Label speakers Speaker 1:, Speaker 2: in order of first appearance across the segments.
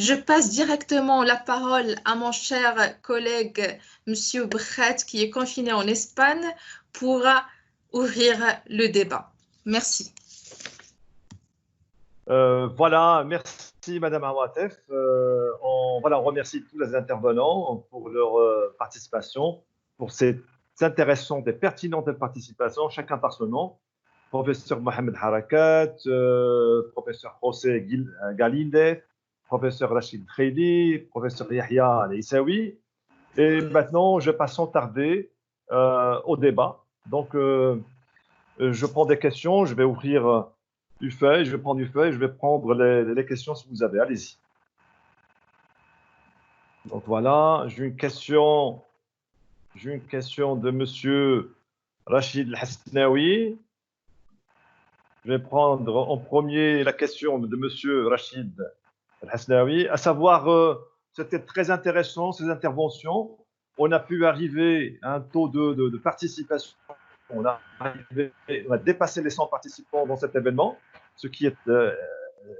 Speaker 1: Je passe directement la parole à mon cher collègue, Monsieur Bret, qui est confiné en Espagne, pour ouvrir le débat. Merci.
Speaker 2: Voilà, merci Madame Awatef. On remercie tous les intervenants pour leur participation, pour ces intéressantes et pertinentes participations, chacun par son nom. Professeur Mohamed Harakat, professeur José Galinde, professeur Rachid Khedi, professeur Yahya Al-Issaoui. Et maintenant, je passe sans tarder au débat. Donc, je prends des questions, je vais ouvrir du feuille, je vais prendre du feuille, je vais prendre les questions si vous avez. Allez-y. Donc voilà, j'ai une question de Monsieur Rachid El-Hasnaoui. Je vais prendre en premier la question de Monsieur Rachid El-Hasnaoui, à savoir, c'était très intéressant ces interventions. On a pu arriver à un taux de participation. On a dépassé les 100 participants dans cet événement, ce qui est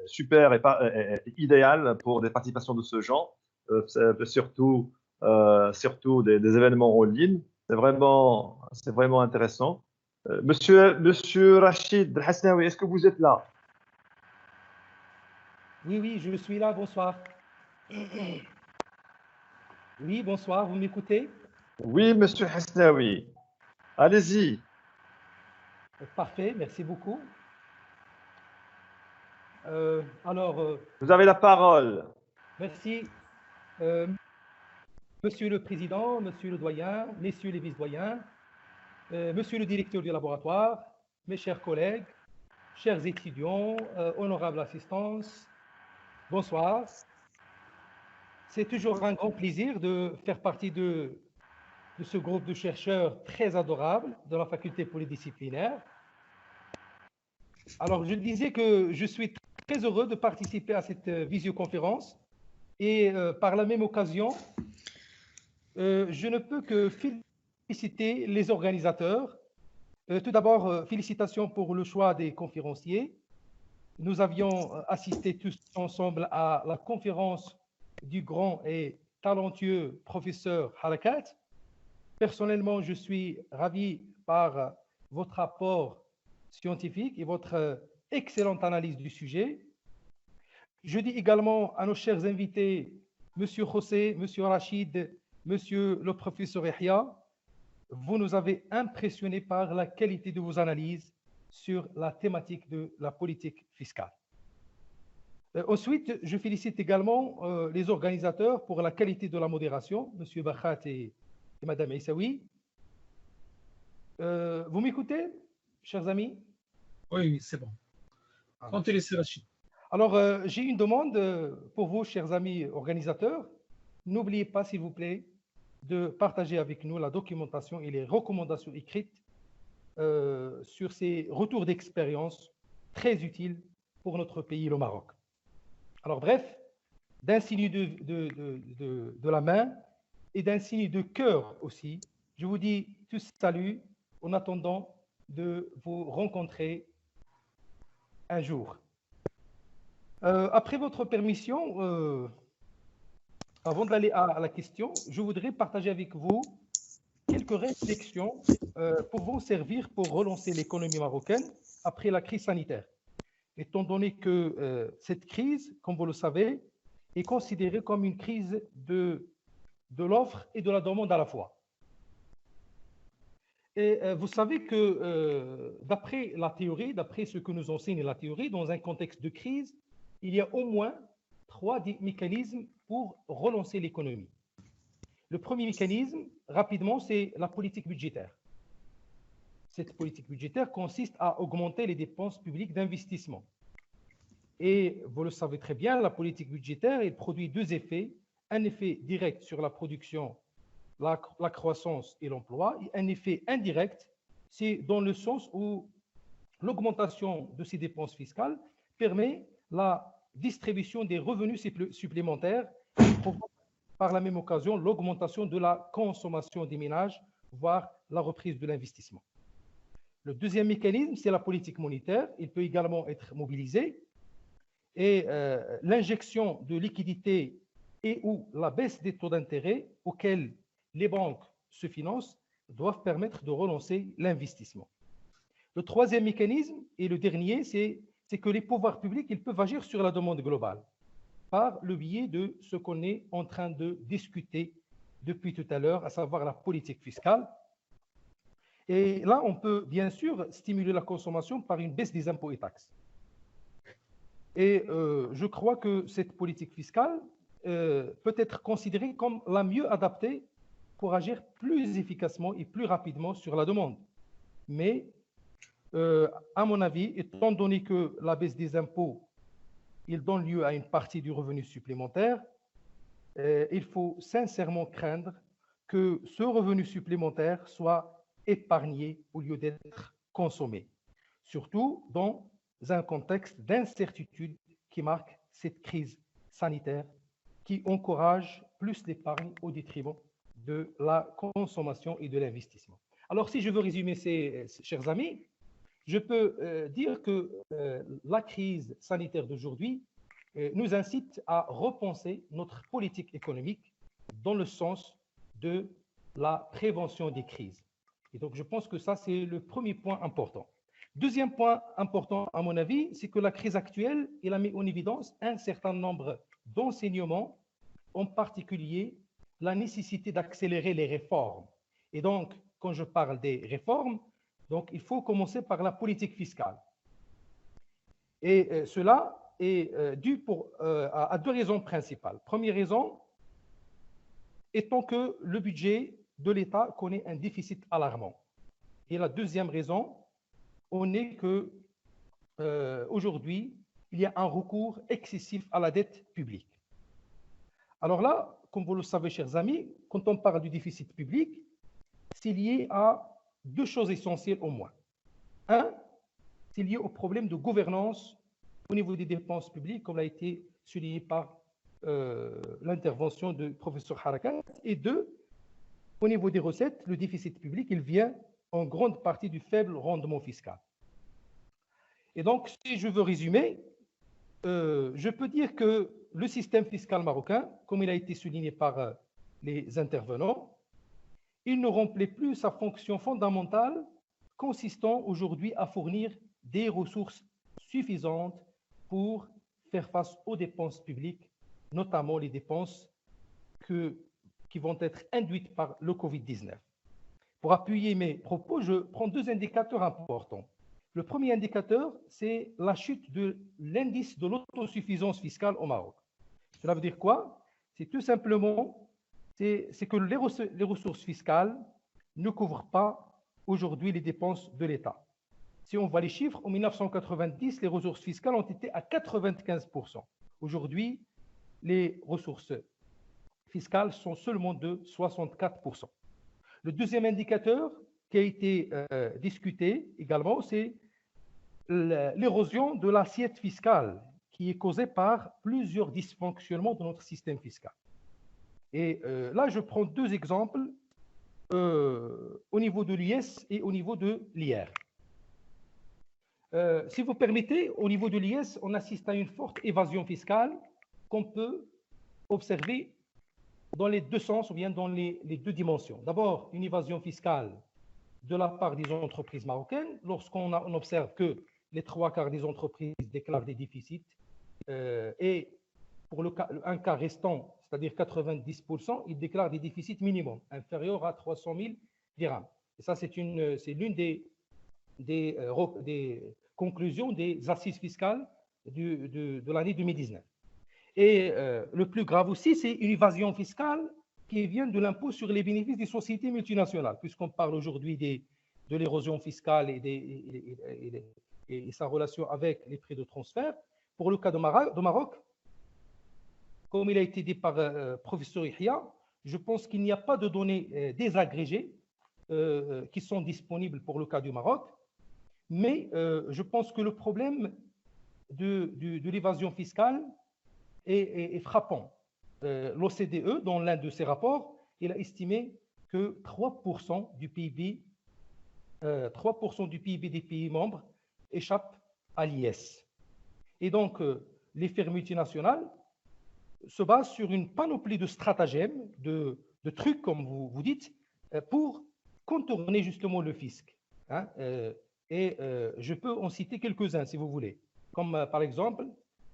Speaker 2: super et idéal pour des participations de ce genre, surtout des événements en ligne. C'est vraiment intéressant. Monsieur Rachid El-Hasnaoui, est-ce que vous êtes là?
Speaker 3: Oui, je suis là, bonsoir. Oui, bonsoir, vous m'écoutez?
Speaker 2: Oui, monsieur Hasnaoui. Allez-y.
Speaker 3: Parfait, merci beaucoup.
Speaker 2: Vous avez la parole.
Speaker 3: Merci. Monsieur le Président, Monsieur le Doyen, Messieurs les vice-doyens, Monsieur le Directeur du laboratoire, mes chers collègues, chers étudiants, honorable assistance, bonsoir. C'est toujours un grand plaisir de faire partie de ce groupe de chercheurs très adorables de la faculté polydisciplinaire. Alors, je disais que je suis très heureux de participer à cette visioconférence et par la même occasion, je ne peux que féliciter les organisateurs. Tout d'abord, félicitations pour le choix des conférenciers. Nous avions assisté tous ensemble à la conférence du grand et talentueux professeur Harakat. Personnellement, je suis ravi par votre apport scientifique et votre excellente analyse du sujet. Je dis également à nos chers invités, Monsieur José, Monsieur Rachid, Monsieur le professeur Yahya, vous nous avez impressionnés par la qualité de vos analyses sur la thématique de la politique fiscale. Ensuite, je félicite également les organisateurs pour la qualité de la modération, Monsieur Bakhat et Madame Issaoui. Vous m'écoutez, chers amis?
Speaker 4: Oui, c'est bon. Continuez, Rachid.
Speaker 3: Alors, j'ai une demande pour vous, chers amis organisateurs. N'oubliez pas, s'il vous plaît, de partager avec nous la documentation et les recommandations écrites sur ces retours d'expérience très utiles pour notre pays, le Maroc. Alors, bref, d'un signe de la main et d'un signe de cœur aussi, je vous dis tous salut en attendant de vous rencontrer un jour. Après votre permission, avant d'aller à la question, je voudrais partager avec vous quelques réflexions pouvant servir pour relancer l'économie marocaine après la crise sanitaire, étant donné que cette crise, comme vous le savez, est considérée comme une crise de l'offre et de la demande à la fois. Et vous savez que d'après la théorie, d'après ce que nous enseigne la théorie, dans un contexte de crise, il y a au moins 3 mécanismes pour relancer l'économie. Le premier mécanisme, rapidement, c'est la politique budgétaire. Cette politique budgétaire consiste à augmenter les dépenses publiques d'investissement. Et vous le savez très bien, la politique budgétaire, elle produit 2 effets. Un effet direct sur la production, la croissance et l'emploi, et un effet indirect, c'est dans le sens où l'augmentation de ces dépenses fiscales permet la distribution des revenus supplémentaires et provoque par la même occasion l'augmentation de la consommation des ménages, voire la reprise de l'investissement. Le deuxième mécanisme, c'est la politique monétaire. Il peut également être mobilisé. Et l'injection de liquidités et ou la baisse des taux d'intérêt auxquels les banques se financent doivent permettre de relancer l'investissement. Le troisième mécanisme, et le dernier, c'est que les pouvoirs publics ils peuvent agir sur la demande globale par le biais de ce qu'on est en train de discuter depuis tout à l'heure, à savoir la politique fiscale. Et là, on peut bien sûr stimuler la consommation par une baisse des impôts et taxes. Et je crois que cette politique fiscale peut être considérée comme la mieux adaptée pour agir plus efficacement et plus rapidement sur la demande. Mais, à mon avis, étant donné que la baisse des impôts, il donne lieu à une partie du revenu supplémentaire, il faut sincèrement craindre que ce revenu supplémentaire soit épargné au lieu d'être consommé, surtout dans un contexte d'incertitude qui marque cette crise sanitaire qui encourage plus l'épargne au détriment de la consommation et de l'investissement. Alors, si je veux résumer ces chers amis, je peux dire que la crise sanitaire d'aujourd'hui nous incite à repenser notre politique économique dans le sens de la prévention des crises. Et donc, je pense que ça, c'est le premier point important. Deuxième point important, à mon avis, c'est que la crise actuelle, elle a mis en évidence un certain nombre d'enseignements, en particulier la nécessité d'accélérer les réformes. Et donc, quand je parle des réformes, donc, il faut commencer par la politique fiscale. Et cela est dû à deux raisons principales. Première raison, étant que le budget de l'État connaît un déficit alarmant. Et la deuxième raison, on est que aujourd'hui, il y a un recours excessif à la dette publique. Alors là, comme vous le savez, chers amis, quand on parle du déficit public, c'est lié à deux choses essentielles au moins. Un, c'est lié au problème de gouvernance au niveau des dépenses publiques, comme l'a été souligné par l'intervention du professeur Harakat. Et deux, au niveau des recettes, le déficit public, il vient en grande partie du faible rendement fiscal. Et donc, si je veux résumer, je peux dire que le système fiscal marocain, comme il a été souligné par les intervenants, il ne remplit plus sa fonction fondamentale consistant aujourd'hui à fournir des ressources suffisantes pour faire face aux dépenses publiques, notamment les dépenses qui vont être induites par le Covid-19. Pour appuyer mes propos, je prends deux indicateurs importants. Le premier indicateur, c'est la chute de l'indice de l'autosuffisance fiscale au Maroc. Cela veut dire quoi? C'est tout simplement c'est que les ressources fiscales ne couvrent pas aujourd'hui les dépenses de l'État. Si on voit les chiffres, en 1990, les ressources fiscales ont été à 95%. Aujourd'hui, les ressources fiscales sont seulement de 64%. Le deuxième indicateur qui a été discuté également, c'est l'érosion de l'assiette fiscale qui est causée par plusieurs dysfonctionnements de notre système fiscal. Et là, je prends deux exemples au niveau de l'IS et au niveau de l'IR. Si vous permettez, au niveau de l'IS, on assiste à une forte évasion fiscale qu'on peut observer dans les deux sens ou bien dans les deux dimensions. D'abord, une évasion fiscale de la part des entreprises marocaines, lorsqu'on observe que les trois quarts des entreprises déclarent des déficits et pour un cas restant, c'est-à-dire 90%, ils déclarent des déficits minimums, inférieurs à 300 000 dirhams. Et ça, c'est l'une des conclusions des assises fiscales de l'année 2019. Et le plus grave aussi, c'est une évasion fiscale qui vient de l'impôt sur les bénéfices des sociétés multinationales, puisqu'on parle aujourd'hui de l'érosion fiscale et sa relation avec les prix de transfert. Pour le cas de Maroc, comme il a été dit par professeur Yahya, je pense qu'il n'y a pas de données désagrégées qui sont disponibles pour le cas du Maroc, mais je pense que le problème de l'évasion fiscale est frappant. L'OCDE, dans l'un de ses rapports, il a estimé que 3% du PIB des pays membres échappent à l'IS. Et donc, les firmes multinationales se basent sur une panoplie de stratagèmes, de trucs, comme vous dites, pour contourner justement le fisc. Hein, je peux en citer quelques-uns si vous voulez, comme par exemple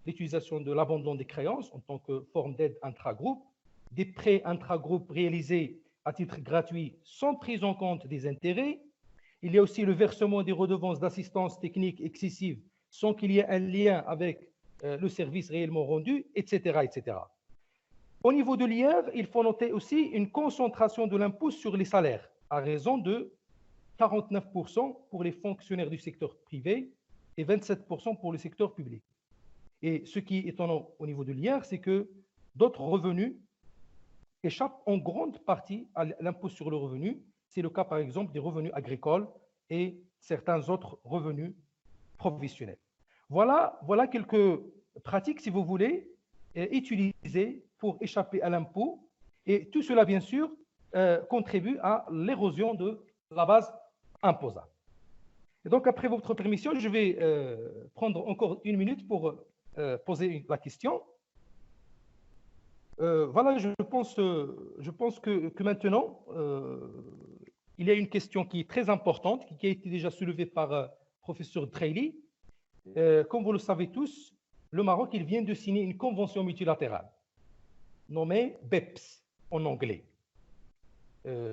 Speaker 3: l'utilisation de l'abandon des créances en tant que forme d'aide intragroupe, des prêts intragroupes réalisés à titre gratuit sans prise en compte des intérêts. Il y a aussi le versement des redevances d'assistance technique excessive sans qu'il y ait un lien avec le service réellement rendu, etc., etc. Au niveau de l'IR, il faut noter aussi une concentration de l'impôt sur les salaires à raison de 49% pour les fonctionnaires du secteur privé et 27% pour le secteur public. Et ce qui est étonnant au niveau de l'IR, c'est que d'autres revenus échappent en grande partie à l'impôt sur le revenu. C'est le cas, par exemple, des revenus agricoles et certains autres revenus professionnels. Voilà quelques pratiques, si vous voulez, utilisées pour échapper à l'impôt. Et tout cela, bien sûr, contribue à l'érosion de la base imposable. Et donc, après votre permission, je vais prendre encore une minute pour poser la question. Voilà, je pense que maintenant, il y a une question qui est très importante, qui a été déjà soulevée par professeur Dreili. Comme vous le savez tous, le Maroc, il vient de signer une convention multilatérale nommée BEPS en anglais.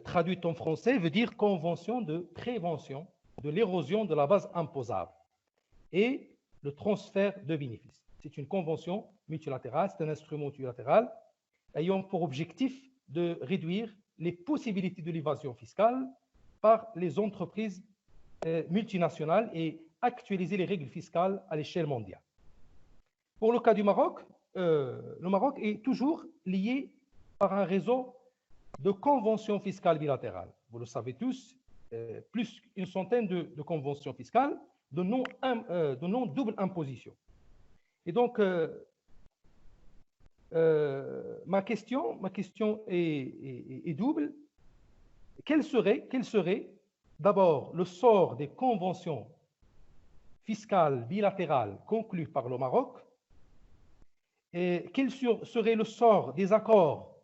Speaker 3: Traduite en français, veut dire Convention de prévention de l'érosion de la base imposable et le transfert de bénéfices. C'est une convention multilatérale, c'est un instrument multilatéral ayant pour objectif de réduire les possibilités de l'évasion fiscale par les entreprises multinationales et actualiser les règles fiscales à l'échelle mondiale. Pour le cas du Maroc, le Maroc est toujours lié par un réseau de conventions fiscales bilatérales. Vous le savez tous, plus une centaine de conventions fiscales de non-double imposition. Et donc, ma question est double. Quel serait d'abord le sort des conventions fiscales bilatérales conclues par le Maroc et quel serait le sort des accords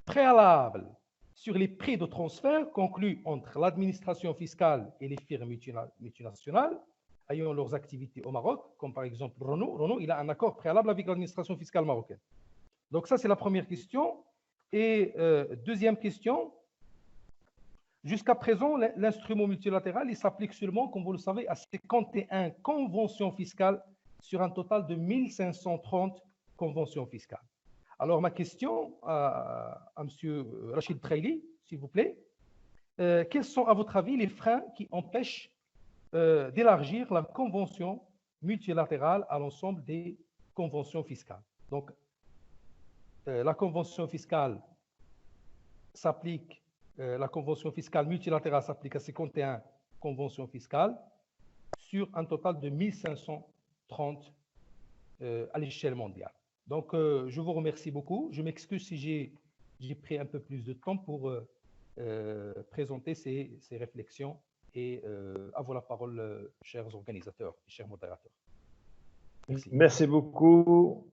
Speaker 3: préalables sur les prix de transfert conclus entre l'administration fiscale et les firmes multinationales ayant leurs activités au Maroc, comme par exemple Renault. Renault, il a un accord préalable avec l'administration fiscale marocaine. Donc ça, c'est la première question. Et deuxième question, jusqu'à présent, l'instrument multilatéral, il s'applique seulement, comme vous le savez, à 51 conventions fiscales sur un total de 1530 conventions fiscales. Alors, ma question à M. Rachid Dreili, s'il vous plaît, quels sont, à votre avis, les freins qui empêchent d'élargir la convention multilatérale à l'ensemble des conventions fiscales? Donc, la convention fiscale s'applique, la convention fiscale multilatérale s'applique à 51 conventions fiscales sur un total de 1530 à l'échelle mondiale. Donc, je vous remercie beaucoup. Je m'excuse si j'ai pris un peu plus de temps pour présenter ces réflexions et à vous la parole, chers organisateurs et chers modérateurs. Merci.
Speaker 2: Merci beaucoup.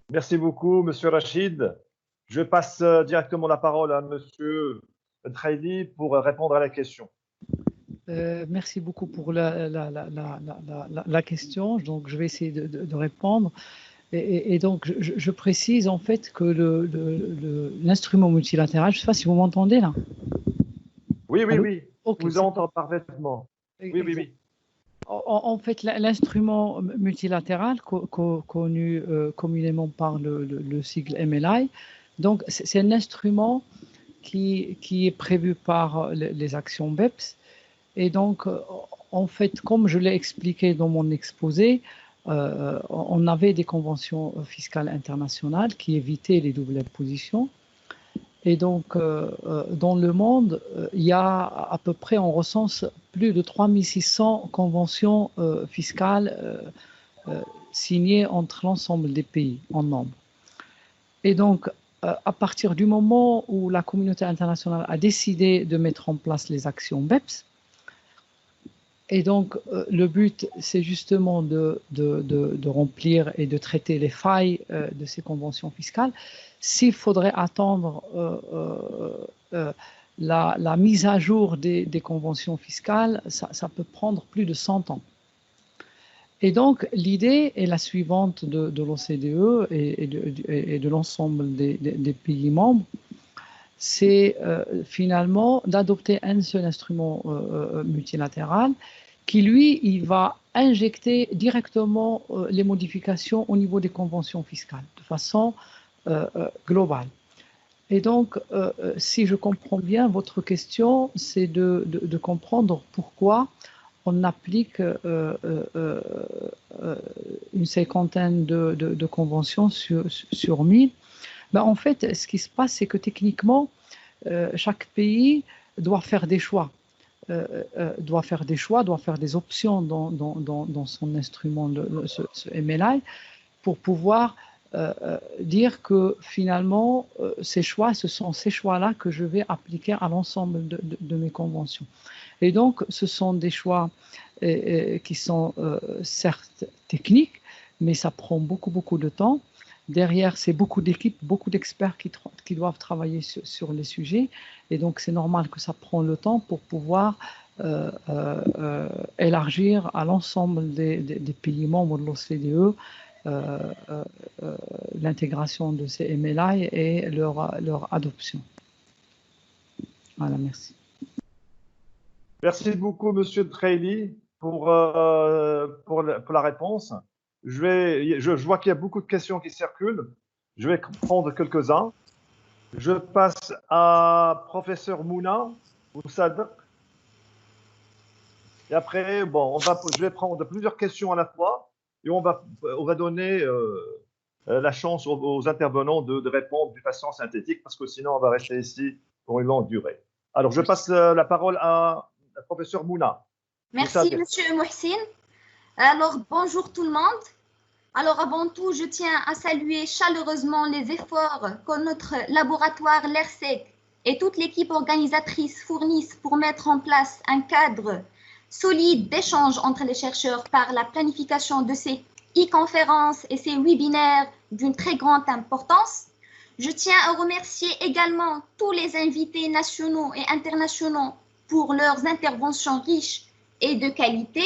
Speaker 2: Merci beaucoup, Monsieur Rachid. Je passe directement la parole à Monsieur Dreili pour répondre à la question.
Speaker 5: Merci beaucoup pour la question. Donc, je vais essayer de répondre. Et donc, je précise en fait que l'instrument multilatéral, je ne sais pas si vous m'entendez là.
Speaker 2: Oui, oui, oui.
Speaker 5: Okay,
Speaker 2: vous entends parfaitement. Oui, oui, oui.
Speaker 5: En fait, l'instrument multilatéral connu communément par le sigle MLI, donc c'est un instrument qui est prévu par les actions BEPS. Et donc, en fait, comme je l'ai expliqué dans mon exposé, on avait des conventions fiscales internationales qui évitaient les doubles impositions. Et donc, dans le monde, il y a à peu près, on recense plus de 3600 conventions fiscales signées entre l'ensemble des pays en nombre. Et donc, à partir du moment où la communauté internationale a décidé de mettre en place les actions BEPS, Et donc, le but, c'est justement de remplir et de traiter les failles de ces conventions fiscales. S'il faudrait attendre la mise à jour des conventions fiscales, ça peut prendre plus de 100 ans. Et donc, l'idée est la suivante de l'OCDE et de l'ensemble des pays membres, c'est finalement d'adopter un seul instrument multilatéral qui, lui, il va injecter directement les modifications au niveau des conventions fiscales de façon globale. Et donc, si je comprends bien, votre question, c'est de comprendre pourquoi on applique une cinquantaine de conventions sur 1000. Ben, en fait, ce qui se passe, c'est que techniquement, chaque pays doit faire des choix. Doit faire des options dans son instrument, ce MLI, pour pouvoir dire que finalement, ces choix, ce sont ces choix-là que je vais appliquer à l'ensemble de mes conventions. Et donc, ce sont des choix qui sont certes techniques, mais ça prend beaucoup de temps. Derrière, c'est beaucoup d'équipes, beaucoup d'experts qui doivent travailler sur les sujets. Et donc, c'est normal que ça prend le temps pour pouvoir élargir à l'ensemble des pays membres de l'OCDE l'intégration de ces MLI et leur adoption. Voilà, merci.
Speaker 2: Merci beaucoup, Monsieur Treyli, pour la réponse. Je vois qu'il y a beaucoup de questions qui circulent. Je vais prendre quelques-uns. Je passe à Professeur Mouna Moussad. Et après, bon, je vais prendre plusieurs questions à la fois et on va donner la chance aux intervenants de répondre de façon synthétique parce que sinon, on va rester ici pour une longue durée. Alors, je passe la parole à Professeur Mouna.
Speaker 6: Merci, Monsieur Mohsin. Alors, bonjour tout le monde. Alors, avant tout, je tiens à saluer chaleureusement les efforts que notre laboratoire, l'ERSEC, et toute l'équipe organisatrice fournissent pour mettre en place un cadre solide d'échange entre les chercheurs par la planification de ces e-conférences et ces webinaires d'une très grande importance. Je tiens à remercier également tous les invités nationaux et internationaux pour leurs interventions riches et de qualité.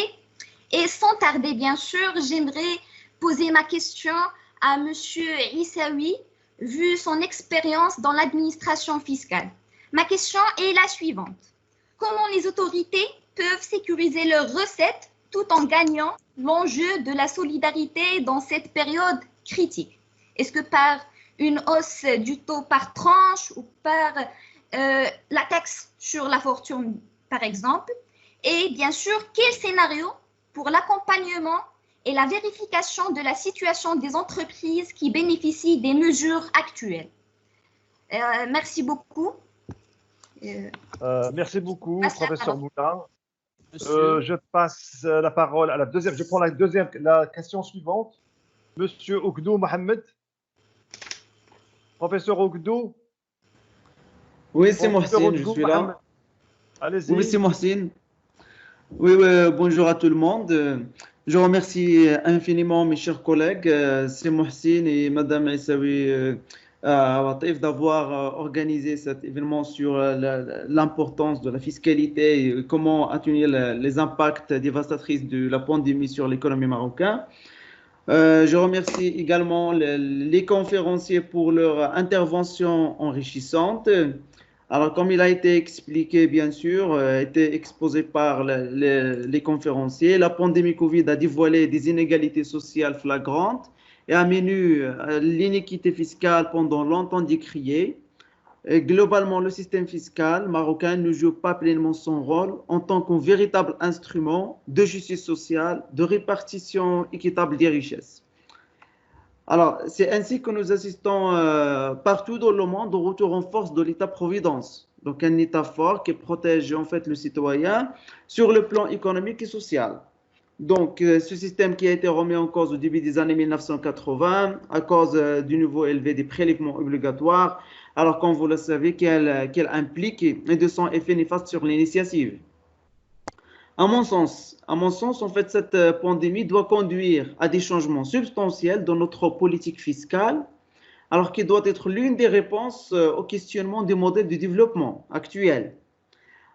Speaker 6: Et sans tarder, bien sûr, j'aimerais poser ma question à Monsieur Issaoui, vu son expérience dans l'administration fiscale. Ma question est la suivante. Comment les autorités peuvent sécuriser leurs recettes tout en gagnant l'enjeu de la solidarité dans cette période critique? Est-ce que par une hausse du taux par tranche ou par la taxe sur la fortune, par exemple? Et bien sûr, quel scénario pour l'accompagnement et la vérification de la situation des entreprises qui bénéficient des mesures actuelles? Merci beaucoup.
Speaker 2: Merci beaucoup, Professeur Mouna. Je passe la parole à la deuxième. Je prends la question suivante. Monsieur Ougdou Mohamed. Professeur Ougdou.
Speaker 7: Oui, c'est Mohsin, je suis là.
Speaker 2: Allez-y.
Speaker 7: Oui, c'est Mohsin. Oui, bonjour à tout le monde. Je remercie infiniment mes chers collègues, c'est Mohsin et Madame Issaoui Watif d'avoir organisé cet événement sur l'importance de la fiscalité et comment atténuer les impacts dévastatrices de la pandémie sur l'économie marocaine. Je remercie également les conférenciers pour leur intervention enrichissante. Alors, comme il a été expliqué, bien sûr, été exposé par les conférenciers, la pandémie Covid a dévoilé des inégalités sociales flagrantes et a mené l'iniquité fiscale pendant longtemps décriée. Et globalement, le système fiscal marocain ne joue pas pleinement son rôle en tant qu'un véritable instrument de justice sociale, de répartition équitable des richesses. Alors, c'est ainsi que nous assistons partout dans le monde au retour en force de l'État-providence. Donc, un État fort qui protège en fait le citoyen sur le plan économique et social. Donc, ce système qui a été remis en cause au début des années 1980 à cause du niveau élevé des prélèvements obligatoires, alors comme vous le savez, qu'elle implique et de son effet néfaste sur l'initiative. À mon sens, en fait, cette pandémie doit conduire à des changements substantiels dans notre politique fiscale, alors qu'il doit être l'une des réponses au questionnement des modèles de développement actuels.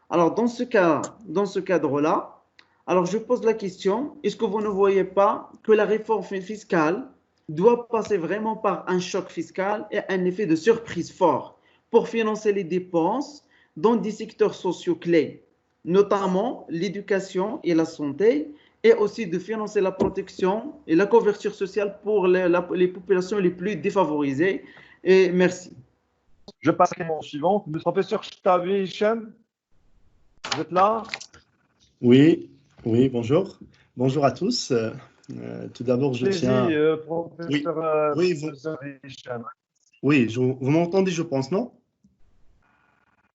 Speaker 7: Alors, dans ce cadre-là, alors je pose la question, est-ce que vous ne voyez pas que la réforme fiscale doit passer vraiment par un choc fiscal et un effet de surprise fort pour financer les dépenses dans des secteurs sociaux clés, notamment l'éducation et la santé, et aussi de financer la protection et la couverture sociale pour les populations les plus défavorisées. Et merci.
Speaker 2: Je passe à la question suivante. Le professeur Chtavi Hicham, vous êtes là?
Speaker 8: Oui, oui, bonjour. Bonjour à tous. Tout d'abord, je tiens…
Speaker 2: professeur,
Speaker 8: oui,
Speaker 2: professeur Hicham.
Speaker 8: Oui, vous m'entendez, je pense, non?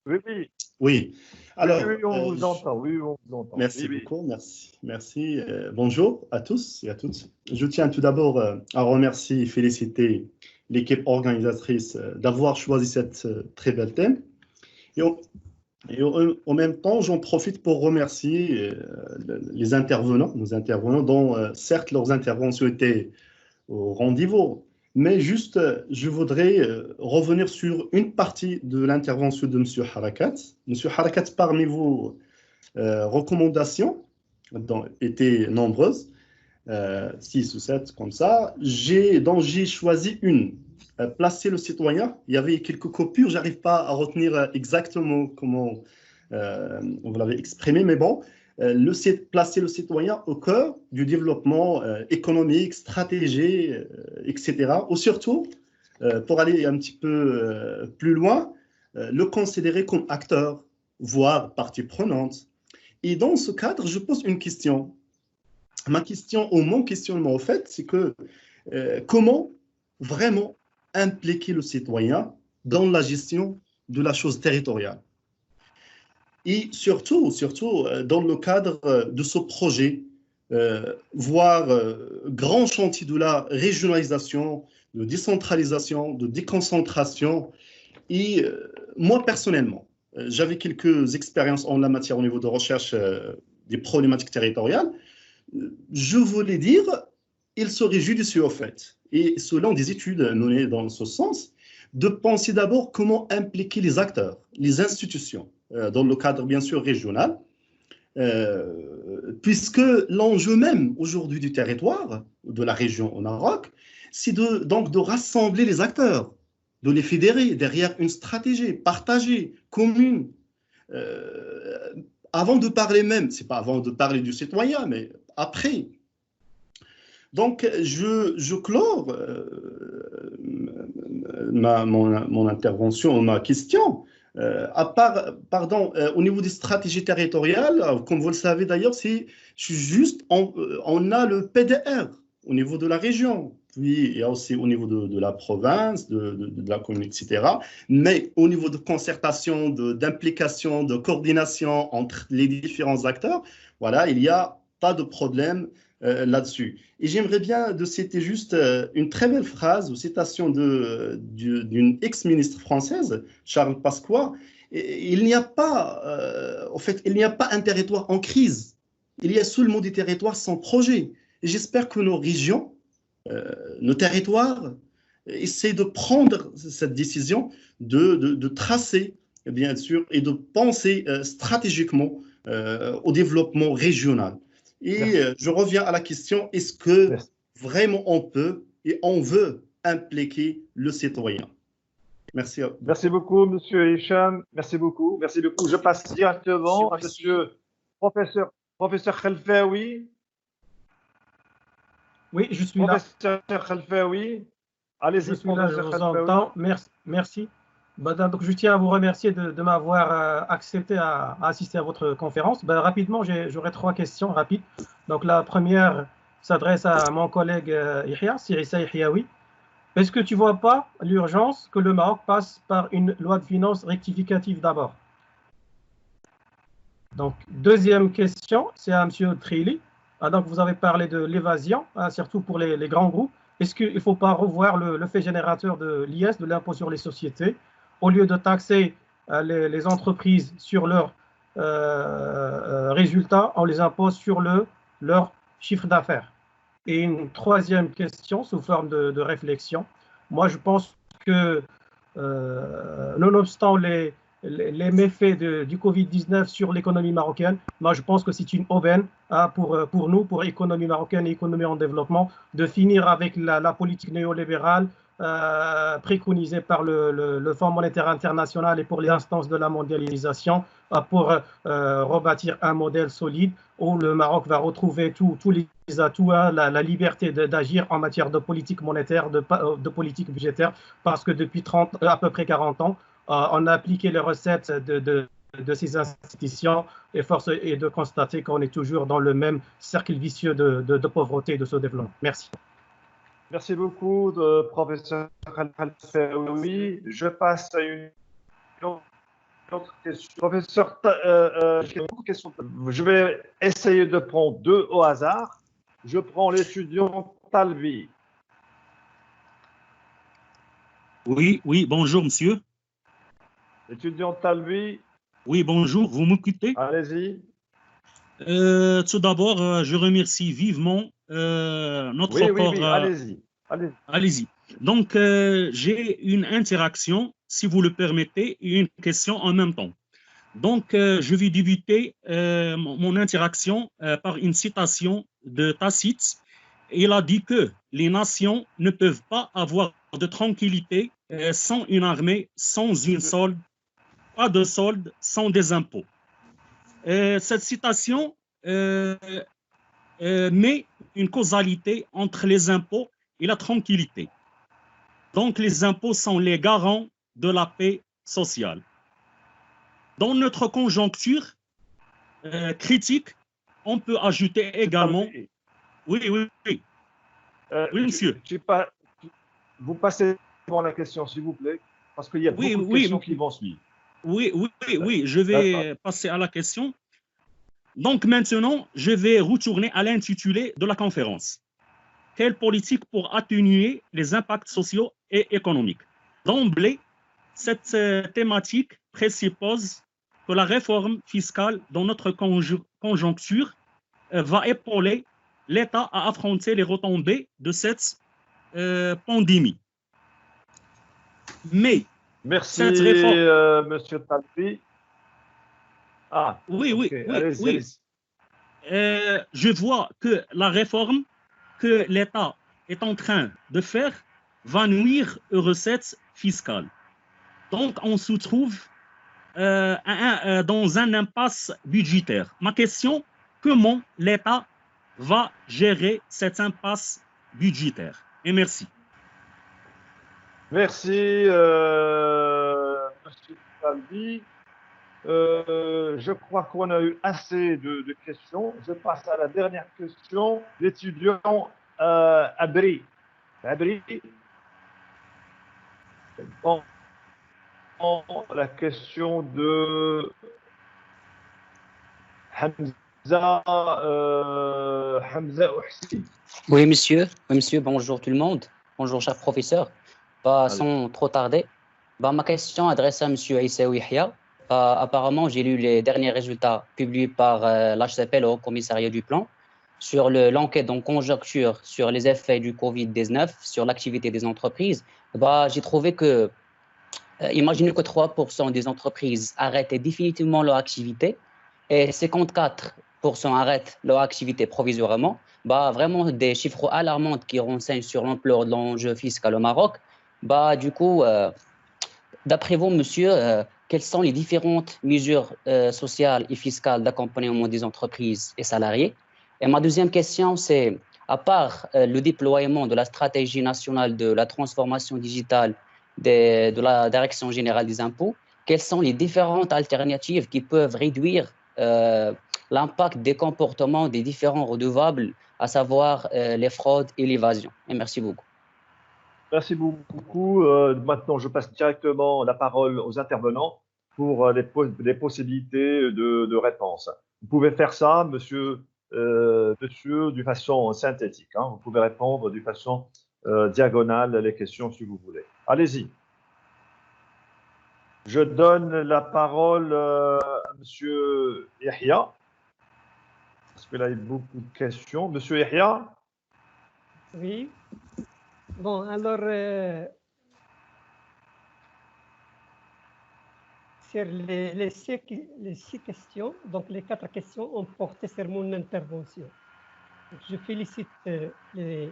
Speaker 2: Oui, oui.
Speaker 8: Oui. Alors,
Speaker 2: oui, on vous entend. Oui, on vous entend.
Speaker 8: Merci
Speaker 2: oui,
Speaker 8: beaucoup, merci. Merci. Bonjour à tous et à toutes. Je tiens tout d'abord à remercier et féliciter l'équipe organisatrice d'avoir choisi cette très belle thème. Et en même temps, j'en profite pour remercier nos intervenants, dont certes leurs interventions étaient au rendez-vous. Mais juste, je voudrais revenir sur une partie de l'intervention de M. Harakat. M. Harakat, parmi vos recommandations étaient nombreuses, 6 ou 7 comme ça, dont j'ai choisi une. Placer le citoyen. Il y avait quelques coupures, je n'arrive pas à retenir exactement comment vous l'avez exprimé, mais bon, placer le citoyen au cœur du développement économique, stratégique, etc. Ou surtout, pour aller un petit peu plus loin, le considérer comme acteur, voire partie prenante. Et dans ce cadre, je pose une question. Ma question, ou mon questionnement, au fait, c'est que comment vraiment impliquer le citoyen dans la gestion de la chose territoriale? Et surtout, dans le cadre de ce projet, voire grand chantier de la régionalisation, de décentralisation, de déconcentration. Et moi, personnellement, j'avais quelques expériences en la matière au niveau de recherche des problématiques territoriales. Je voulais dire, il serait judicieux, au fait, et selon des études menées dans ce sens, de penser d'abord comment impliquer les acteurs, les institutions, dans le cadre bien sûr régional, puisque l'enjeu même aujourd'hui du territoire, de la région au Maroc, c'est donc de rassembler les acteurs, de les fédérer derrière une stratégie partagée, commune. Avant de parler même, c'est pas avant de parler du citoyen, mais après. Donc, je clore mon intervention, ma question. Au niveau des stratégies territoriales, comme vous le savez d'ailleurs, on a le PDR au niveau de la région, puis il y a aussi au niveau de la province, de la commune, etc. Mais au niveau de concertation, d'implication, de coordination entre les différents acteurs, voilà, il n'y a pas de problème là-dessus. Et j'aimerais bien de citer juste une très belle phrase ou citation d'une ex-ministre française, Charles Pasqua. Il n'y a pas, en fait, il n'y a pas un territoire en crise. Il y a seulement des territoires sans projet. Et j'espère que nos régions, nos territoires, essaient de prendre cette décision de tracer, bien sûr, et de penser stratégiquement au développement régional. Et je reviens à la question, est-ce que vraiment on peut et on veut impliquer le citoyen? Merci.
Speaker 2: Merci beaucoup, Monsieur Hicham. Merci beaucoup. Merci beaucoup. Je passe directement à Monsieur professeur Khalfaoui.
Speaker 4: Oui, je suis là.
Speaker 2: Professeur Khalfaoui. Allez-y,
Speaker 4: je suis là, je vous entends. Merci. Donc, je tiens à vous remercier de m'avoir accepté à assister à votre conférence. Rapidement, j'aurai 3 questions rapides. Donc, la première s'adresse à mon collègue Yahya, Issa Yahyaoui. Est-ce que tu ne vois pas l'urgence que le Maroc passe par une loi de finances rectificative d'abord? Donc, deuxième question, c'est à M. Trili. Donc, vous avez parlé de l'évasion, surtout pour les grands groupes. Est-ce qu'il ne faut pas revoir le fait générateur de l'IS, de l'impôt sur les sociétés, au lieu de taxer les entreprises sur leur résultats, on les impose sur leur chiffre d'affaires. Et une troisième question sous forme de réflexion. Moi, je pense que, nonobstant les méfaits du Covid-19 sur l'économie marocaine, moi, je pense que c'est une aubaine pour nous, pour l'économie marocaine et l'économie en développement, de finir avec la politique néolibérale préconisée par le Fonds monétaire international et pour les instances de la mondialisation, pour rebâtir un modèle solide où le Maroc va retrouver tous les atouts, la liberté d'agir en matière de politique monétaire, de politique budgétaire, parce que depuis à peu près 40 ans, on a appliqué les recettes de ces institutions et force est de constater qu'on est toujours dans le même cercle vicieux de pauvreté et de sous-développement. Merci.
Speaker 2: Merci beaucoup, professeur Al-Saoui. Je passe à une autre question. Professeur, je vais essayer de prendre deux au hasard. Je prends l'étudiant Talvi.
Speaker 9: Oui, bonjour, monsieur.
Speaker 2: L'étudiant Talvi.
Speaker 9: Oui, bonjour, vous m'écoutez?
Speaker 2: Allez-y.
Speaker 9: Tout d'abord, je remercie vivement notre rapport.
Speaker 2: Oui, allez-y.
Speaker 9: Allez-y. Donc, j'ai une interaction, si vous le permettez, et une question en même temps. Donc, je vais débuter mon interaction par une citation de Tacite. Il a dit que les nations ne peuvent pas avoir de tranquillité sans une armée, sans une solde, pas de solde, sans des impôts. Cette citation met une causalité entre les impôts et la tranquillité. Donc, les impôts sont les garants de la paix sociale. Dans notre conjoncture critique, on peut ajouter également... Oui, monsieur.
Speaker 2: Vous passez devant la question, s'il vous plaît, parce qu'il y a beaucoup de questions qui vont suivre.
Speaker 9: Oui, je vais passer à la question. Donc maintenant, je vais retourner à l'intitulé de la conférence. Quelle politique pour atténuer les impacts sociaux et économiques? D'emblée, cette thématique présuppose que la réforme fiscale dans notre conjoncture va épauler l'État à affronter les retombées de cette pandémie. Mais
Speaker 2: merci,
Speaker 9: cette réforme...
Speaker 2: monsieur Talvi.
Speaker 9: Oui.
Speaker 2: Allez-y.
Speaker 9: Je vois que la réforme que l'État est en train de faire va nuire aux recettes fiscales. Donc, on se trouve dans un impasse budgétaire. Ma question, comment l'État va gérer cette impasse budgétaire? Et merci.
Speaker 2: Merci, monsieur Talvi. Je crois qu'on a eu assez de questions. Je passe à la dernière question. L'étudiant Abri. Bon, la question de Hamza Ouhsi.
Speaker 10: Oui, monsieur, bonjour tout le monde. Bonjour, cher professeur. Sans trop tarder, ma question adresse à monsieur Aïssaoui Yahya. Apparemment, j'ai lu les derniers résultats publiés par l'HCP, le Haut Commissariat du Plan, sur l'enquête en conjoncture sur les effets du Covid-19 sur l'activité des entreprises. J'ai trouvé que, imaginez que 3% des entreprises arrêtent définitivement leur activité et 54% arrêtent leur activité provisoirement. Vraiment des chiffres alarmants qui renseignent sur l'ampleur de l'enjeu fiscal au Maroc. Du coup, d'après vous, monsieur, quelles sont les différentes mesures sociales et fiscales d'accompagnement des entreprises et salariés? Et ma deuxième question, c'est, à part le déploiement de la stratégie nationale de la transformation digitale de la Direction générale des impôts, quelles sont les différentes alternatives qui peuvent réduire l'impact des comportements des différents redevables, à savoir les fraudes et l'évasion? Et merci beaucoup.
Speaker 2: Merci beaucoup. Maintenant, je passe directement la parole aux intervenants pour les possibilités de réponse. Vous pouvez faire ça, monsieur, de façon synthétique. Vous pouvez répondre de façon diagonale les questions si vous voulez. Allez-y. Je donne la parole à Monsieur Yahya. Parce que là, il y a beaucoup de questions. Monsieur Yahya.
Speaker 11: Oui. Bon, alors, sur les six questions, donc les 4 questions ont porté sur mon intervention. Donc, je félicite les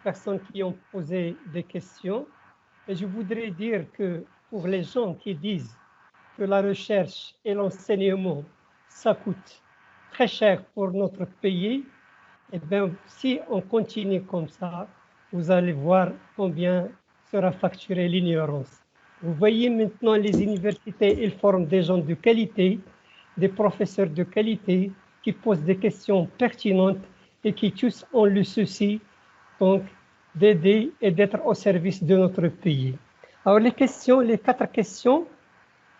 Speaker 11: personnes qui ont posé des questions. Et je voudrais dire que pour les gens qui disent que la recherche et l'enseignement, ça coûte très cher pour notre pays, eh bien, si on continue comme ça, vous allez voir combien sera facturée l'ignorance. Vous voyez maintenant les universités, ils forment des gens de qualité, des professeurs de qualité qui posent des questions pertinentes et qui tous ont le souci donc d'aider et d'être au service de notre pays. Alors les 4 questions,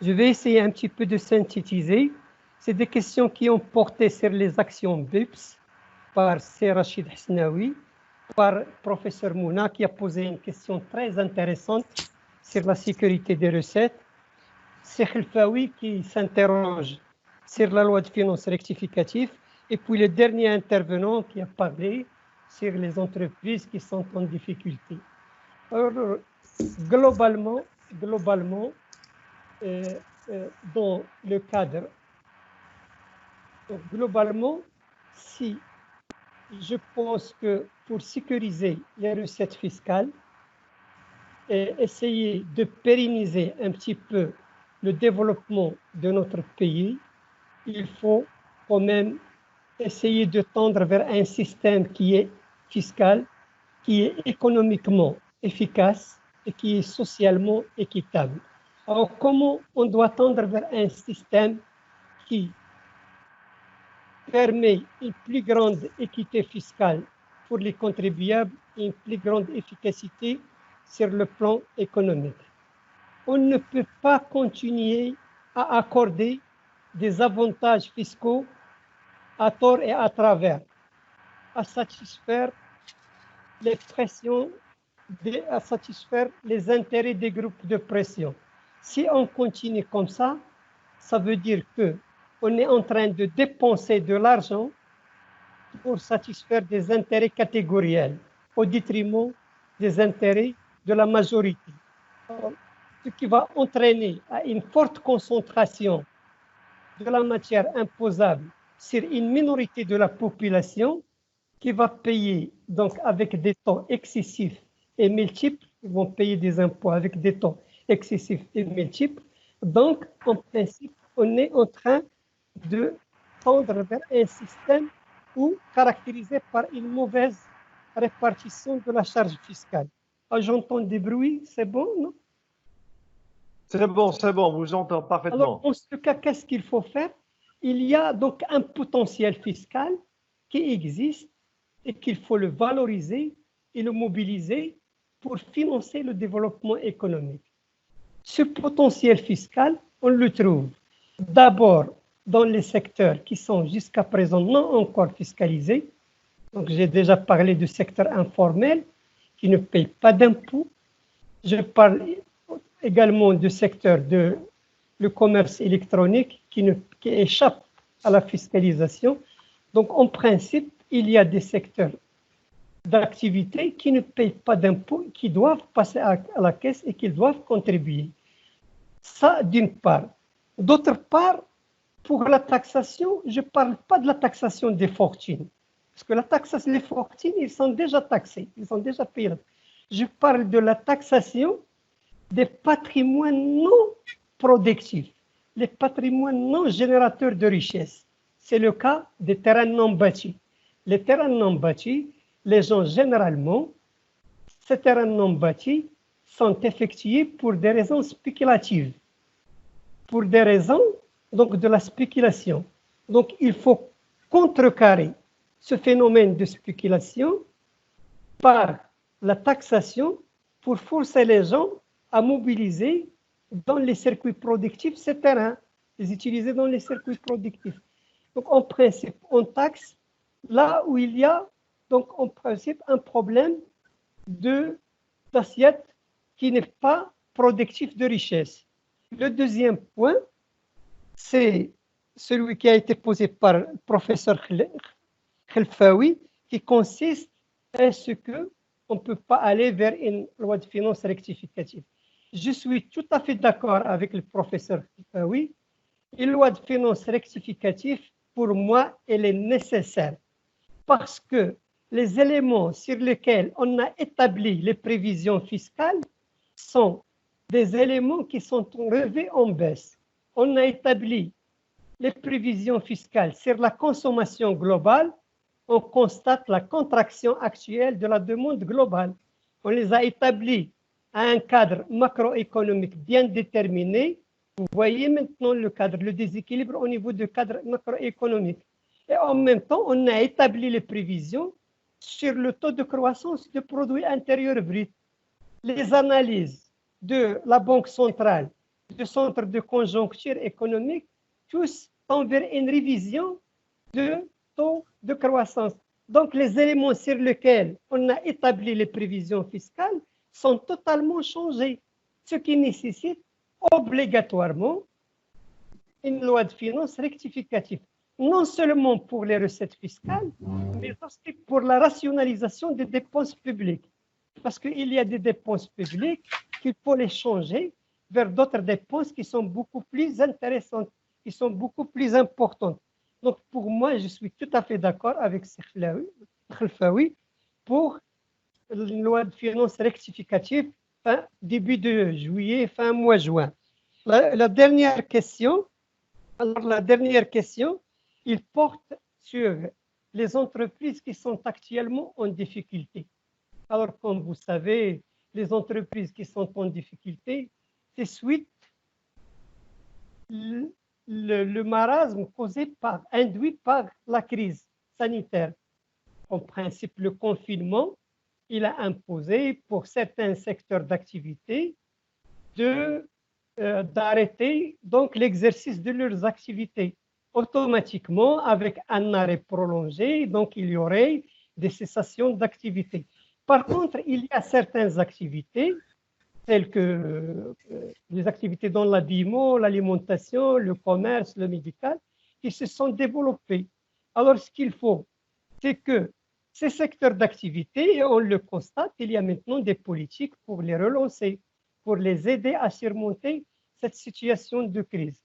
Speaker 11: je vais essayer un petit peu de synthétiser. C'est des questions qui ont porté sur les actions BIPS par C. Rachid Hasnaoui, par professeur Mouna qui a posé une question très intéressante sur la sécurité des recettes, C. Khelfaoui qui s'interroge sur la loi de finances rectificative, et puis le dernier intervenant qui a parlé sur les entreprises qui sont en difficulté. Alors, globalement, dans le cadre, si je pense que pour sécuriser les recettes fiscales et essayer de pérenniser un petit peu le développement de notre pays, il faut quand même essayer de tendre vers un système qui est fiscal, qui est économiquement efficace et qui est socialement équitable. Alors, comment on doit tendre vers un système qui permet une plus grande équité fiscale pour les contribuables et une plus grande efficacité sur le plan économique? On ne peut pas continuer à accorder des avantages fiscaux à tort et à travers, à satisfaire les pressions, à satisfaire les intérêts des groupes de pression. Si on continue comme ça, ça veut dire qu'on est en train de dépenser de l'argent pour satisfaire des intérêts catégoriels au détriment des intérêts de la majorité. Ce qui va entraîner à une forte concentration de la matière imposable sur une minorité de la population qui va payer donc avec des taux excessifs et multiples, ils vont payer des impôts avec des taux excessifs et multiples. Donc, en principe, on est en train de tendre vers un système caractérisé par une mauvaise répartition de la charge fiscale. Ah, j'entends des bruits, c'est bon, non?
Speaker 2: C'est bon, vous entend parfaitement.
Speaker 11: Alors, en ce cas, qu'est-ce qu'il faut faire? Il y a donc un potentiel fiscal qui existe et qu'il faut le valoriser et le mobiliser pour financer le développement économique. Ce potentiel fiscal, on le trouve d'abord dans les secteurs qui sont jusqu'à présent non encore fiscalisés. Donc, j'ai déjà parlé du secteur informel qui ne paye pas d'impôts. Je parle également du secteur de le commerce électronique qui échappe à la fiscalisation. Donc, en principe, il y a des secteurs d'activité qui ne payent pas d'impôts, qui doivent passer à la caisse et qui doivent contribuer. Ça, d'une part. D'autre part, pour la taxation, je ne parle pas de la taxation des fortunes. Parce que la taxation des fortunes, ils sont déjà taxés, ils sont déjà payés. Je parle de la taxation des patrimoines non productifs, les patrimoines non générateurs de richesse. C'est le cas des terrains non bâtis. Les terrains non bâtis, les gens généralement, ces terrains non bâtis sont effectués pour des raisons spéculatives, pour des raisons donc de la spéculation. Donc il faut contrecarrer ce phénomène de spéculation par la taxation pour forcer les gens à mobiliser dans les circuits productifs ces terrains, les utiliser dans les circuits productifs. Donc en principe, on taxe là où il y a donc en principe un problème d'assiette qui n'est pas productif de richesse. Le deuxième point, c'est celui qui a été posé par le professeur Khelfaoui, qui consiste à ce qu'on ne peut pas aller vers une loi de finances rectificative. Je suis tout à fait d'accord avec le professeur Khelfaoui. Une loi de finances rectificative, pour moi, elle est nécessaire parce que les éléments sur lesquels on a établi les prévisions fiscales sont des éléments qui sont revus en baisse. On a établi les prévisions fiscales sur la consommation globale, on constate la contraction actuelle de la demande globale. On les a établis à un cadre macroéconomique bien déterminé. Vous voyez maintenant le cadre, le déséquilibre au niveau du cadre macroéconomique. Et en même temps, on a établi les prévisions sur le taux de croissance du produit intérieur brut. Les analyses de la Banque centrale, du Centre de conjoncture économique, tous tendent vers une révision de taux de croissance. Donc, les éléments sur lesquels on a établi les prévisions fiscales sont totalement changés, ce qui nécessite obligatoirement une loi de finances rectificative, non seulement pour les recettes fiscales, mais aussi pour la rationalisation des dépenses publiques. Parce qu'il y a des dépenses publiques qu'il faut les changer vers d'autres dépenses qui sont beaucoup plus intéressantes, qui sont beaucoup plus importantes. Donc, pour moi, je suis tout à fait d'accord avec Khelfaoui pour une loi de finances rectificative fin début de juillet, fin mois juin. La dernière question, il porte sur les entreprises qui sont actuellement en difficulté. Alors, comme vous savez, les entreprises qui sont en difficulté, c'est suite le marasme induit par la crise sanitaire. En principe, le confinement, il a imposé pour certains secteurs d'activité d'arrêter donc l'exercice de leurs activités automatiquement avec un arrêt prolongé, donc il y aurait des cessations d'activité. Par contre, il y a certaines activités, telles que les activités dans l'habillement, l'alimentation, le commerce, le médical, qui se sont développées. Alors, ce qu'il faut, c'est que ces secteurs d'activité, et on le constate, il y a maintenant des politiques pour les relancer, pour les aider à surmonter cette situation de crise.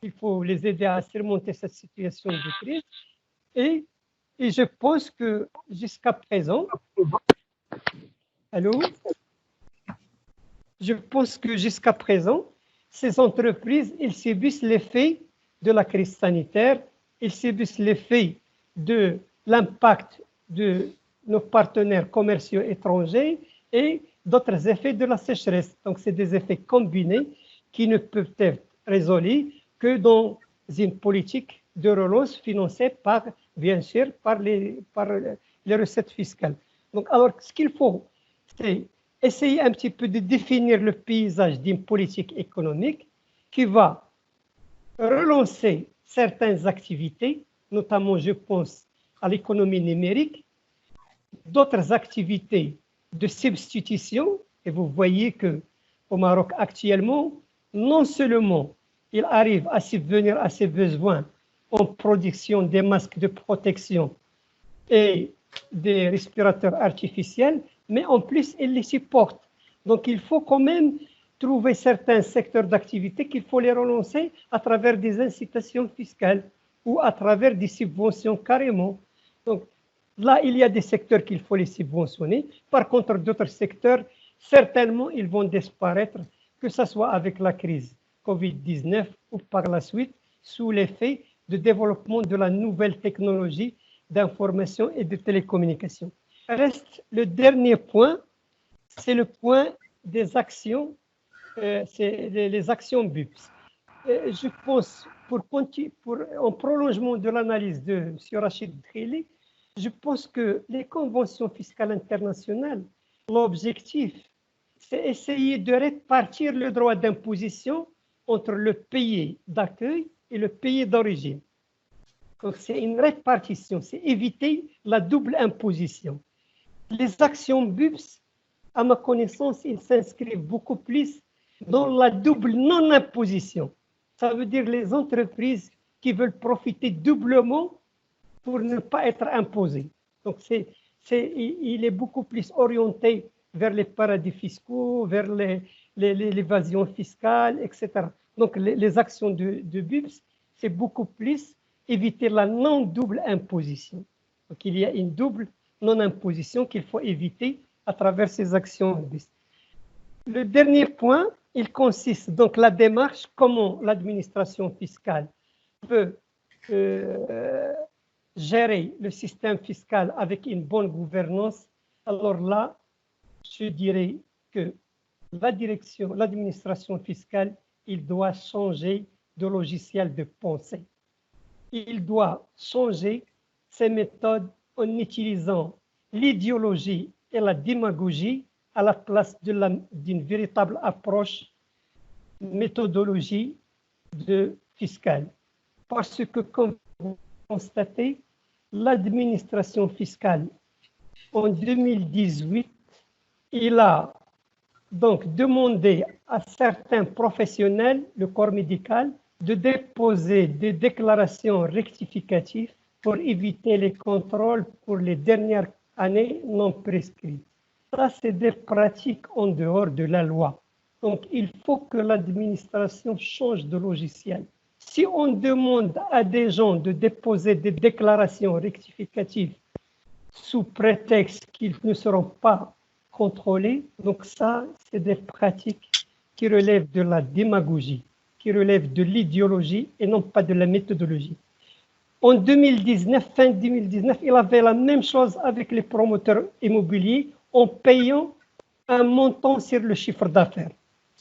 Speaker 11: Il faut les aider à surmonter cette situation de crise. Et je pense que jusqu'à présent, je pense que jusqu'à présent, ces entreprises, elles subissent l'effet de la crise sanitaire, elles subissent l'effet de l'impact de nos partenaires commerciaux étrangers et d'autres effets de la sécheresse. Donc, c'est des effets combinés qui ne peuvent être résolus que dans une politique de relance financée par, bien sûr, par les recettes fiscales. Donc, alors, ce qu'il faut, c'est essayer un petit peu de définir le paysage d'une politique économique qui va relancer certaines activités, notamment, je pense, à l'économie numérique, d'autres activités de substitution. Et vous voyez qu'au Maroc, actuellement, non seulement il arrive à subvenir à ses besoins en production des masques de protection et des respirateurs artificiels, mais en plus, il les supporte. Donc, il faut quand même trouver certains secteurs d'activité qu'il faut les relancer à travers des incitations fiscales ou à travers des subventions carrément. Donc, là, il y a des secteurs qu'il faut les subventionner. Par contre, d'autres secteurs, certainement, ils vont disparaître, que ce soit avec la crise Covid-19 ou par la suite, sous l'effet de développement de la nouvelle technologie d'information et de télécommunication. Reste le dernier point, c'est le point des actions, c'est les actions BUPS. Je pense, en prolongement de l'analyse de M. Rachid Khili, je pense que les conventions fiscales internationales, l'objectif, c'est essayer de répartir le droit d'imposition entre le pays d'accueil et le pays d'origine. Donc, c'est une répartition, c'est éviter la double imposition. Les actions BUPS, à ma connaissance, ils s'inscrivent beaucoup plus dans la double non-imposition. Ça veut dire les entreprises qui veulent profiter doublement pour ne pas être imposées. Donc, il est beaucoup plus orienté vers les paradis fiscaux, vers l'évasion fiscale, etc. Donc, les actions de BIPS, c'est beaucoup plus éviter la non-double imposition. Donc, il y a une double non-imposition qu'il faut éviter à travers ces actions BIPS. Le dernier point, il consiste donc la démarche, comment l'administration fiscale peut gérer le système fiscal avec une bonne gouvernance. Alors là, je dirais que l'administration fiscale, il doit changer de logiciel de pensée. Il doit changer ses méthodes en utilisant l'idéologie et la démagogie à la place d'une véritable approche méthodologie fiscale. Parce que, comme vous constatez, l'administration fiscale, en 2018, il a donc demandé à certains professionnels, le corps médical, de déposer des déclarations rectificatives pour éviter les contrôles pour les dernières années non prescrites. Ça, c'est des pratiques en dehors de la loi. Donc, il faut que l'administration change de logiciel. Si on demande à des gens de déposer des déclarations rectificatives sous prétexte qu'ils ne seront pas contrôlés, donc ça, c'est des pratiques qui relèvent de la démagogie, qui relèvent de l'idéologie et non pas de la méthodologie. En 2019, fin 2019, il avait la même chose avec les promoteurs immobiliers en payant un montant sur le chiffre d'affaires.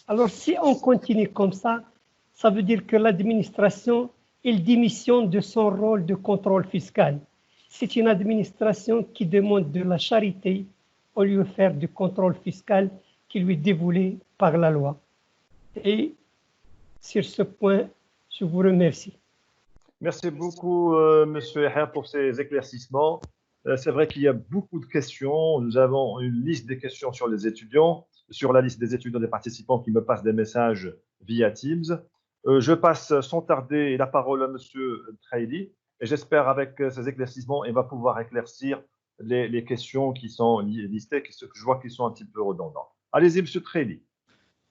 Speaker 11: Alors, si on continue comme ça, ça veut dire que l'administration, il démissionne de son rôle de contrôle fiscal. C'est une administration qui demande de la charité au lieu de faire du contrôle fiscal qui lui est dévolé par la loi. Et sur ce point, je vous remercie.
Speaker 2: Merci beaucoup, Monsieur Yahya, pour ces éclaircissements. C'est vrai qu'il y a beaucoup de questions. Nous avons une liste des questions sur les étudiants, sur la liste des étudiants des participants qui me passent des messages via Teams. Je passe sans tarder la parole à Monsieur Traili et j'espère avec ces éclaircissements, il va pouvoir éclaircir les questions qui sont listées, que je vois qui sont un petit peu redondantes. Allez-y, Monsieur Traili.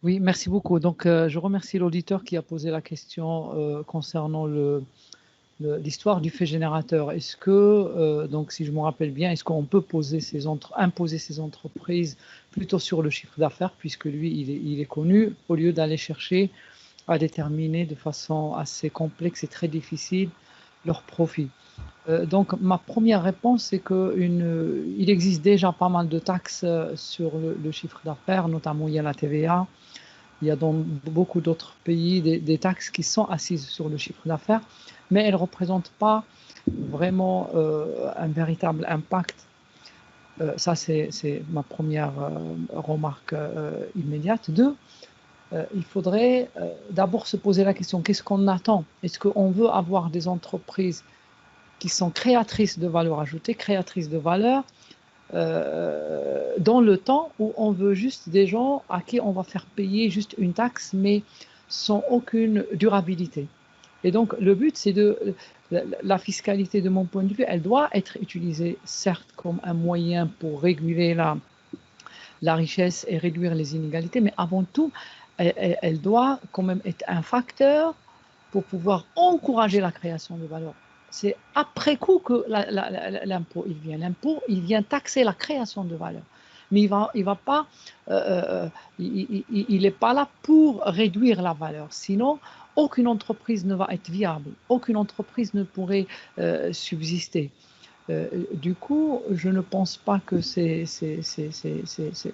Speaker 5: Oui, merci beaucoup. Donc, je remercie l'auditeur qui a posé la question concernant l'histoire du fait générateur. Est-ce que, donc si je me rappelle bien, est-ce qu'on peut imposer ces entreprises plutôt sur le chiffre d'affaires, puisque lui, il est connu, au lieu d'aller chercher à déterminer de façon assez complexe et très difficile leur profit. Donc, ma première réponse, c'est qu'il existe déjà pas mal de taxes sur le chiffre d'affaires, notamment il y a la TVA. Il y a dans beaucoup d'autres pays des taxes qui sont assises sur le chiffre d'affaires, mais elles ne représentent pas vraiment un véritable impact. Ça, c'est ma première remarque immédiate. Deux, il faudrait d'abord se poser la question, qu'est-ce qu'on attend? Est-ce qu'on veut avoir des entreprises qui sont créatrices de valeur ajoutée, créatrices de valeur, dans le temps où on veut juste des gens à qui on va faire payer juste une taxe, mais sans aucune durabilité. Et donc, le but, c'est la fiscalité, de mon point de vue, elle doit être utilisée, certes, comme un moyen pour réguler la richesse et réduire les inégalités, mais avant tout, elle doit quand même être un facteur pour pouvoir encourager la création de valeur. C'est après coup que l'impôt il vient. L'impôt, il vient taxer la création de valeur. Mais il n'est pas là pour réduire la valeur. Sinon, aucune entreprise ne va être viable. Aucune entreprise ne pourrait subsister. Du coup, je ne pense pas que c'est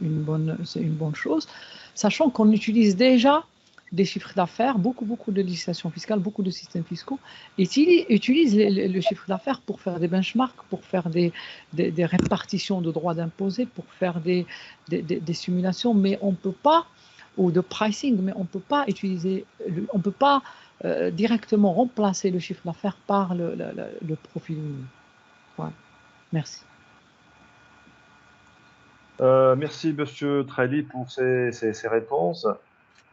Speaker 5: une bonne chose, sachant qu'on utilise déjà des chiffres d'affaires, beaucoup de législation fiscale, beaucoup de systèmes fiscaux utilisent le chiffre d'affaires pour faire des benchmarks, pour faire des répartitions de droits d'imposer, pour faire des simulations, mais on peut pas, ou de pricing, mais on peut pas utiliser, on peut pas directement remplacer le chiffre d'affaires par le profit. Voilà. Merci.
Speaker 2: Merci, Monsieur Traili, pour ces réponses.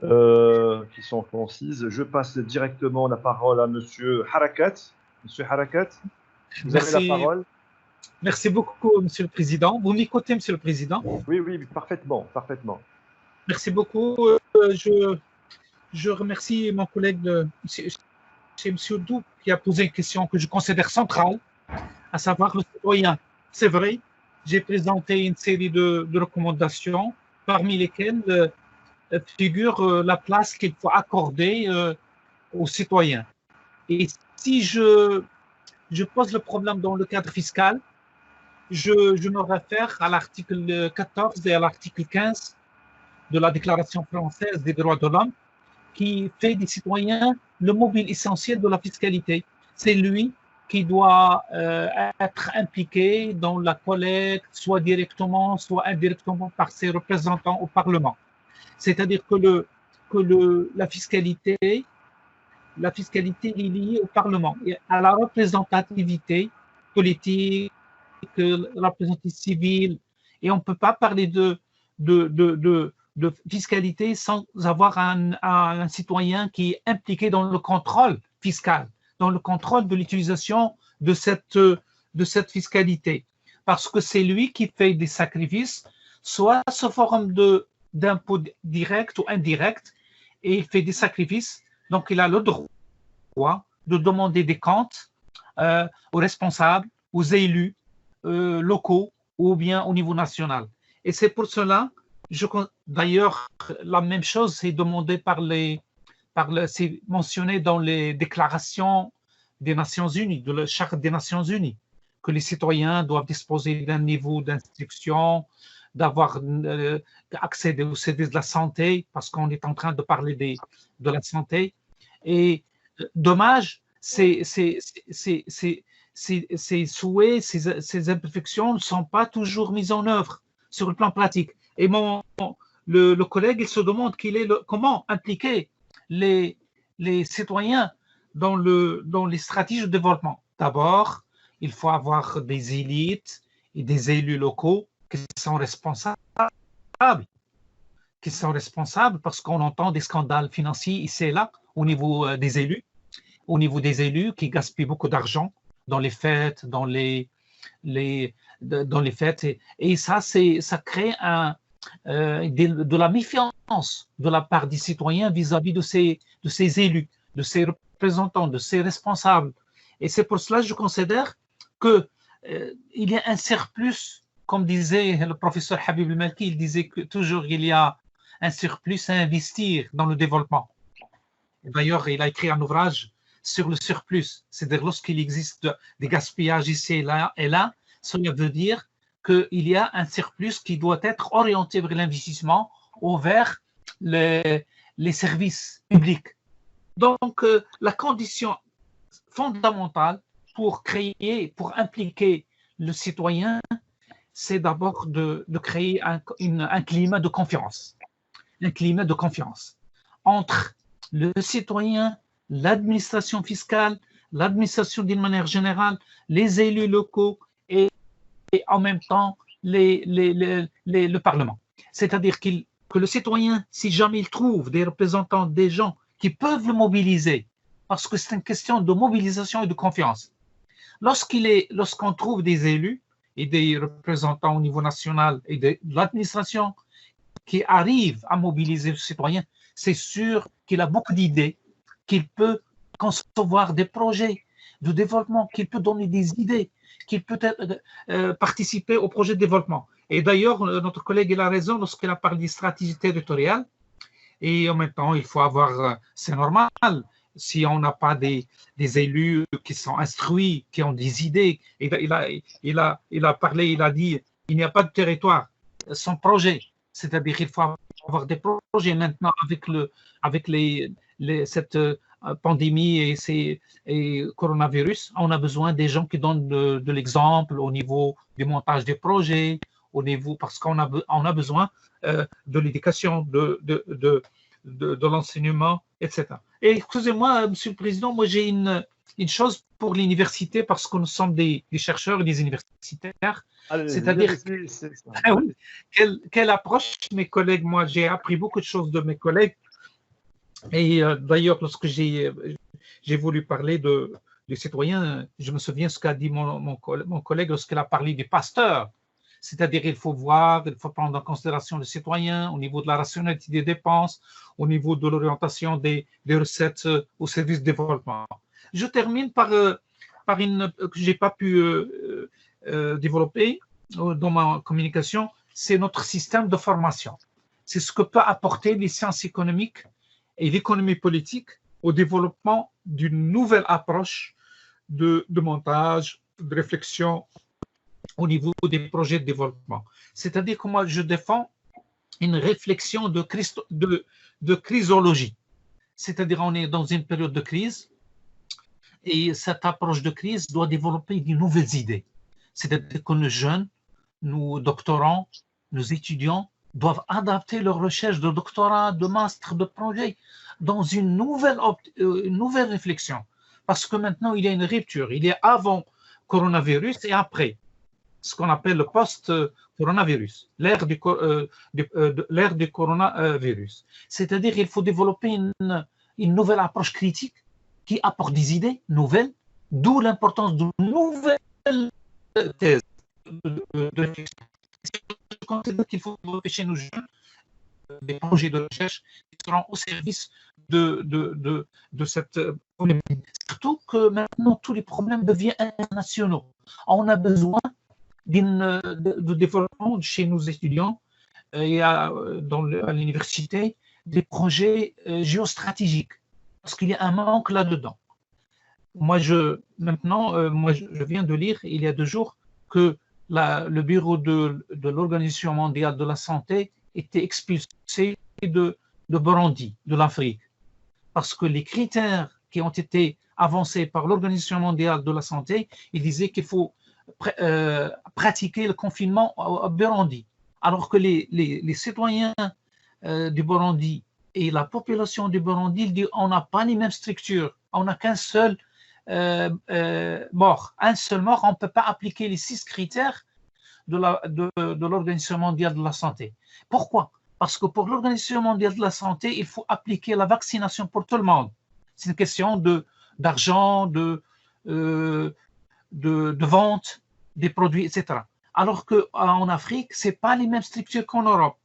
Speaker 2: qui sont concises. Je passe directement la parole à Monsieur Harakat. Monsieur Harakat, vous avez la parole.
Speaker 12: Merci beaucoup, Monsieur le Président. Vous m'écoutez, Monsieur le Président?
Speaker 2: Oui, oui, parfaitement, parfaitement.
Speaker 12: Merci beaucoup. Je remercie mon collègue, c'est Monsieur Dou, qui a posé une question que je considère centrale, à savoir le citoyen. C'est vrai, j'ai présenté une série de recommandations, parmi lesquelles figure la place qu'il faut accorder aux citoyens. Et si je pose le problème dans le cadre fiscal, je me réfère à l'article 14 et à l'article 15 de la Déclaration française des droits de l'homme, qui fait des citoyens le mobile essentiel de la fiscalité. C'est lui qui doit être impliqué dans la collecte, soit directement, soit indirectement par ses représentants au Parlement. C'est-à-dire que la fiscalité est liée au Parlement et à la représentativité politique, la représentativité civile, et on ne peut pas parler de fiscalité sans avoir un citoyen qui est impliqué dans le contrôle fiscal, dans le contrôle de l'utilisation de cette fiscalité. Parce que c'est lui qui fait des sacrifices, soit sous forme d'impôts directs ou indirects, et il fait des sacrifices, donc il a le droit de demander des comptes aux responsables, aux élus locaux ou bien au niveau national. Et c'est pour cela, d'ailleurs, la même chose c'est demandé c'est mentionné dans les déclarations des Nations Unies, de la Charte des Nations Unies, que les citoyens doivent disposer d'un niveau d'instruction, d'avoir accès aux services de la santé, parce qu'on est en train de parler de la santé. Et dommage, ces souhaits, ces imperfections ne sont pas toujours mises en œuvre sur le plan pratique. Et le collègue, il se demande comment impliquer les citoyens dans les stratégies de développement. D'abord, il faut avoir des élites et des élus locaux qui sont responsables parce qu'on entend des scandales financiers ici et là au niveau des élus qui gaspillent beaucoup d'argent dans les fêtes, dans les fêtes, et ça crée de la méfiance de la part des citoyens vis-à-vis de ces élus, de ces représentants, de ces responsables. Et c'est pour cela que je considère qu'il y a un surplus, comme disait le professeur Habib El-Malki, il disait que toujours il y a un surplus à investir dans le développement. D'ailleurs, il a écrit un ouvrage sur le surplus, c'est-à-dire lorsqu'il existe des gaspillages ici et là, cela veut dire qu'il y a un surplus qui doit être orienté vers l'investissement ou vers les services publics. Donc, la condition fondamentale pour impliquer le citoyen, c'est d'abord de créer un climat de confiance. Un climat de confiance entre le citoyen, l'administration fiscale, l'administration d'une manière générale, les élus locaux et en même temps le Parlement. C'est-à-dire que le citoyen, si jamais il trouve des représentants, des gens qui peuvent le mobiliser, parce que c'est une question de mobilisation et de confiance. Lorsqu'on trouve des élus et des représentants au niveau national et de l'administration qui arrivent à mobiliser le citoyen, c'est sûr qu'il a beaucoup d'idées, qu'il peut concevoir des projets de développement, qu'il peut donner des idées, qu'il peut participer au projet de développement. Et d'ailleurs, notre collègue il a raison lorsqu'il a parlé de stratégie territoriale. Et en même temps, il faut avoir, c'est normal, si on n'a pas des élus qui sont instruits, qui ont des idées. Il a parlé, il a dit, il n'y a pas de territoire sans projet. C'est-à-dire qu'il faut avoir des projets maintenant avec cette pandémie et coronavirus. On a besoin des gens qui donnent de l'exemple au niveau du montage des projets, parce qu'on a besoin de l'éducation, de l'enseignement, etc. Et excusez-moi, Monsieur le Président, moi j'ai une chose pour l'université, parce que nous sommes des chercheurs et des universitaires. C'est-à-dire quelle approche mes collègues, moi j'ai appris beaucoup de choses de mes collègues, Et d'ailleurs, lorsque j'ai voulu parler des citoyens, je me souviens ce qu'a dit mon collègue lorsqu'il a parlé du pasteur. C'est-à-dire il faut prendre en considération les citoyens au niveau de la rationalité des dépenses, au niveau de l'orientation des recettes au service de développement. Je termine par une que je n'ai pas pu développer dans ma communication, c'est notre système de formation. C'est ce que peut apporter les sciences économiques et l'économie politique au développement d'une nouvelle approche de montage, de réflexion au niveau des projets de développement. C'est-à-dire que moi, je défends une réflexion de crisologie. C'est-à-dire on est dans une période de crise et cette approche de crise doit développer de nouvelles idées. C'est-à-dire que nos jeunes, nos doctorants, nos étudiants doivent adapter leurs recherches de doctorat, de master, de projet dans une nouvelle réflexion. Parce que maintenant, il y a une rupture. Il y a avant coronavirus et après, ce qu'on appelle le post-coronavirus, l'ère du coronavirus. C'est-à-dire qu'il faut développer une nouvelle approche critique qui apporte des idées nouvelles, d'où l'importance de nouvelles thèses. Je considère qu'il faut développer chez nos jeunes des projets de recherche qui seront au service de cette problématique. Surtout que maintenant, tous les problèmes deviennent internationaux. On a besoin de développement chez nos étudiants et à l'université des projets géostratégiques, parce qu'il y a un manque là-dedans. Moi, je viens de lire il y a 2 jours que le bureau de l'Organisation mondiale de la santé était expulsé de Burundi, de l'Afrique, parce que les critères qui ont été avancés par l'Organisation mondiale de la santé, ils disaient qu'il faut pratiquer le confinement au Burundi, alors que les citoyens du Burundi et la population du Burundi, ils disent on n'a pas les mêmes structures, on n'a qu'un seul mort. Un seul mort, on ne peut pas appliquer les 6 critères de l'Organisation mondiale de la santé. Pourquoi? Parce que pour l'Organisation mondiale de la santé, il faut appliquer la vaccination pour tout le monde. C'est une question d'argent, de vente des produits, etc. Alors qu'en Afrique, ce n'est pas les mêmes structures qu'en Europe.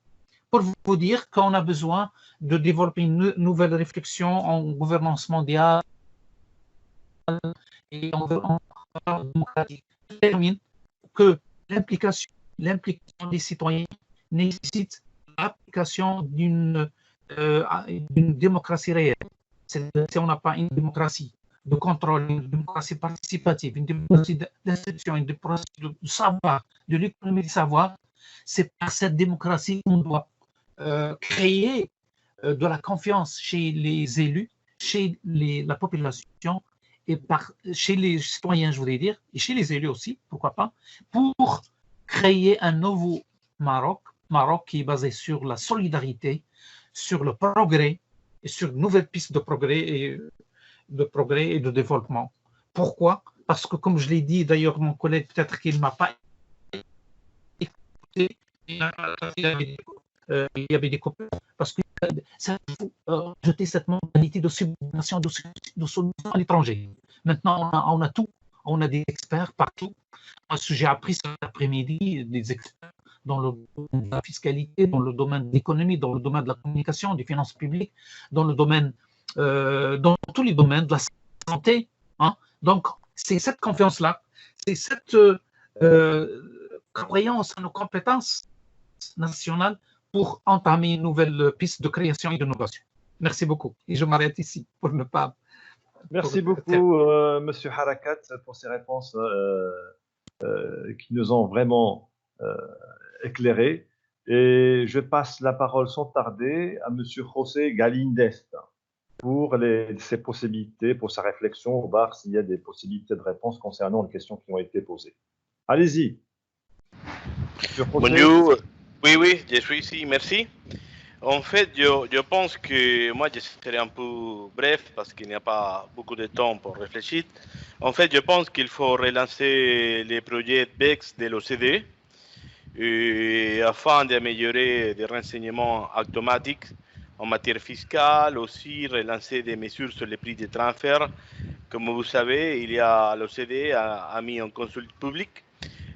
Speaker 12: Pour vous dire qu'on a besoin de développer une nouvelle réflexion en gouvernance mondiale et en démocratique. Je termine que l'implication des citoyens nécessite l'application d'une démocratie réelle. Si on n'a pas une démocratie de contrôle, une démocratie participative, une démocratie d'instruction, une démocratie de savoir, de l'économie du savoir, c'est par cette démocratie qu'on doit créer de la confiance chez les élus, chez la population et chez les citoyens, je voudrais dire, et chez les élus aussi, pourquoi pas, pour créer un nouveau Maroc qui est basé sur la solidarité, sur le progrès et sur de nouvelles pistes de progrès et de développement. Pourquoi? Parce que, comme je l'ai dit, d'ailleurs, mon collègue, peut-être qu'il ne m'a pas écouté, il y avait des copains, parce que ça faut jeter cette mentalité de subvention, de solution à l'étranger. Maintenant, on a tout, on a des experts partout. J'ai appris cet après-midi des experts dans le domaine de la fiscalité, dans le domaine de l'économie, dans le domaine de la communication, des finances publiques, dans tous les domaines de la santé. Hein. Donc, c'est cette confiance-là, c'est cette croyance en nos compétences nationales pour entamer une nouvelle piste de création et d'innovation. Merci beaucoup. Et je m'arrête ici pour ne pas...
Speaker 2: Merci beaucoup, Monsieur Harakat, pour ces réponses qui nous ont vraiment éclairés. Et je passe la parole sans tarder à Monsieur José Galindez pour ses possibilités, pour sa réflexion, voir s'il y a des possibilités de réponse concernant les questions qui ont été posées. Allez-y.
Speaker 13: Bonjour. Oui, je suis ici, merci. En fait, je pense que moi, je serai un peu bref parce qu'il n'y a pas beaucoup de temps pour réfléchir. En fait, je pense qu'il faut relancer les projets BEX de l'OCDE afin d'améliorer des renseignements automatiques en matière fiscale, aussi relancer des mesures sur les prix des transferts. Comme vous savez, l'OCDE a mis en consulte publique.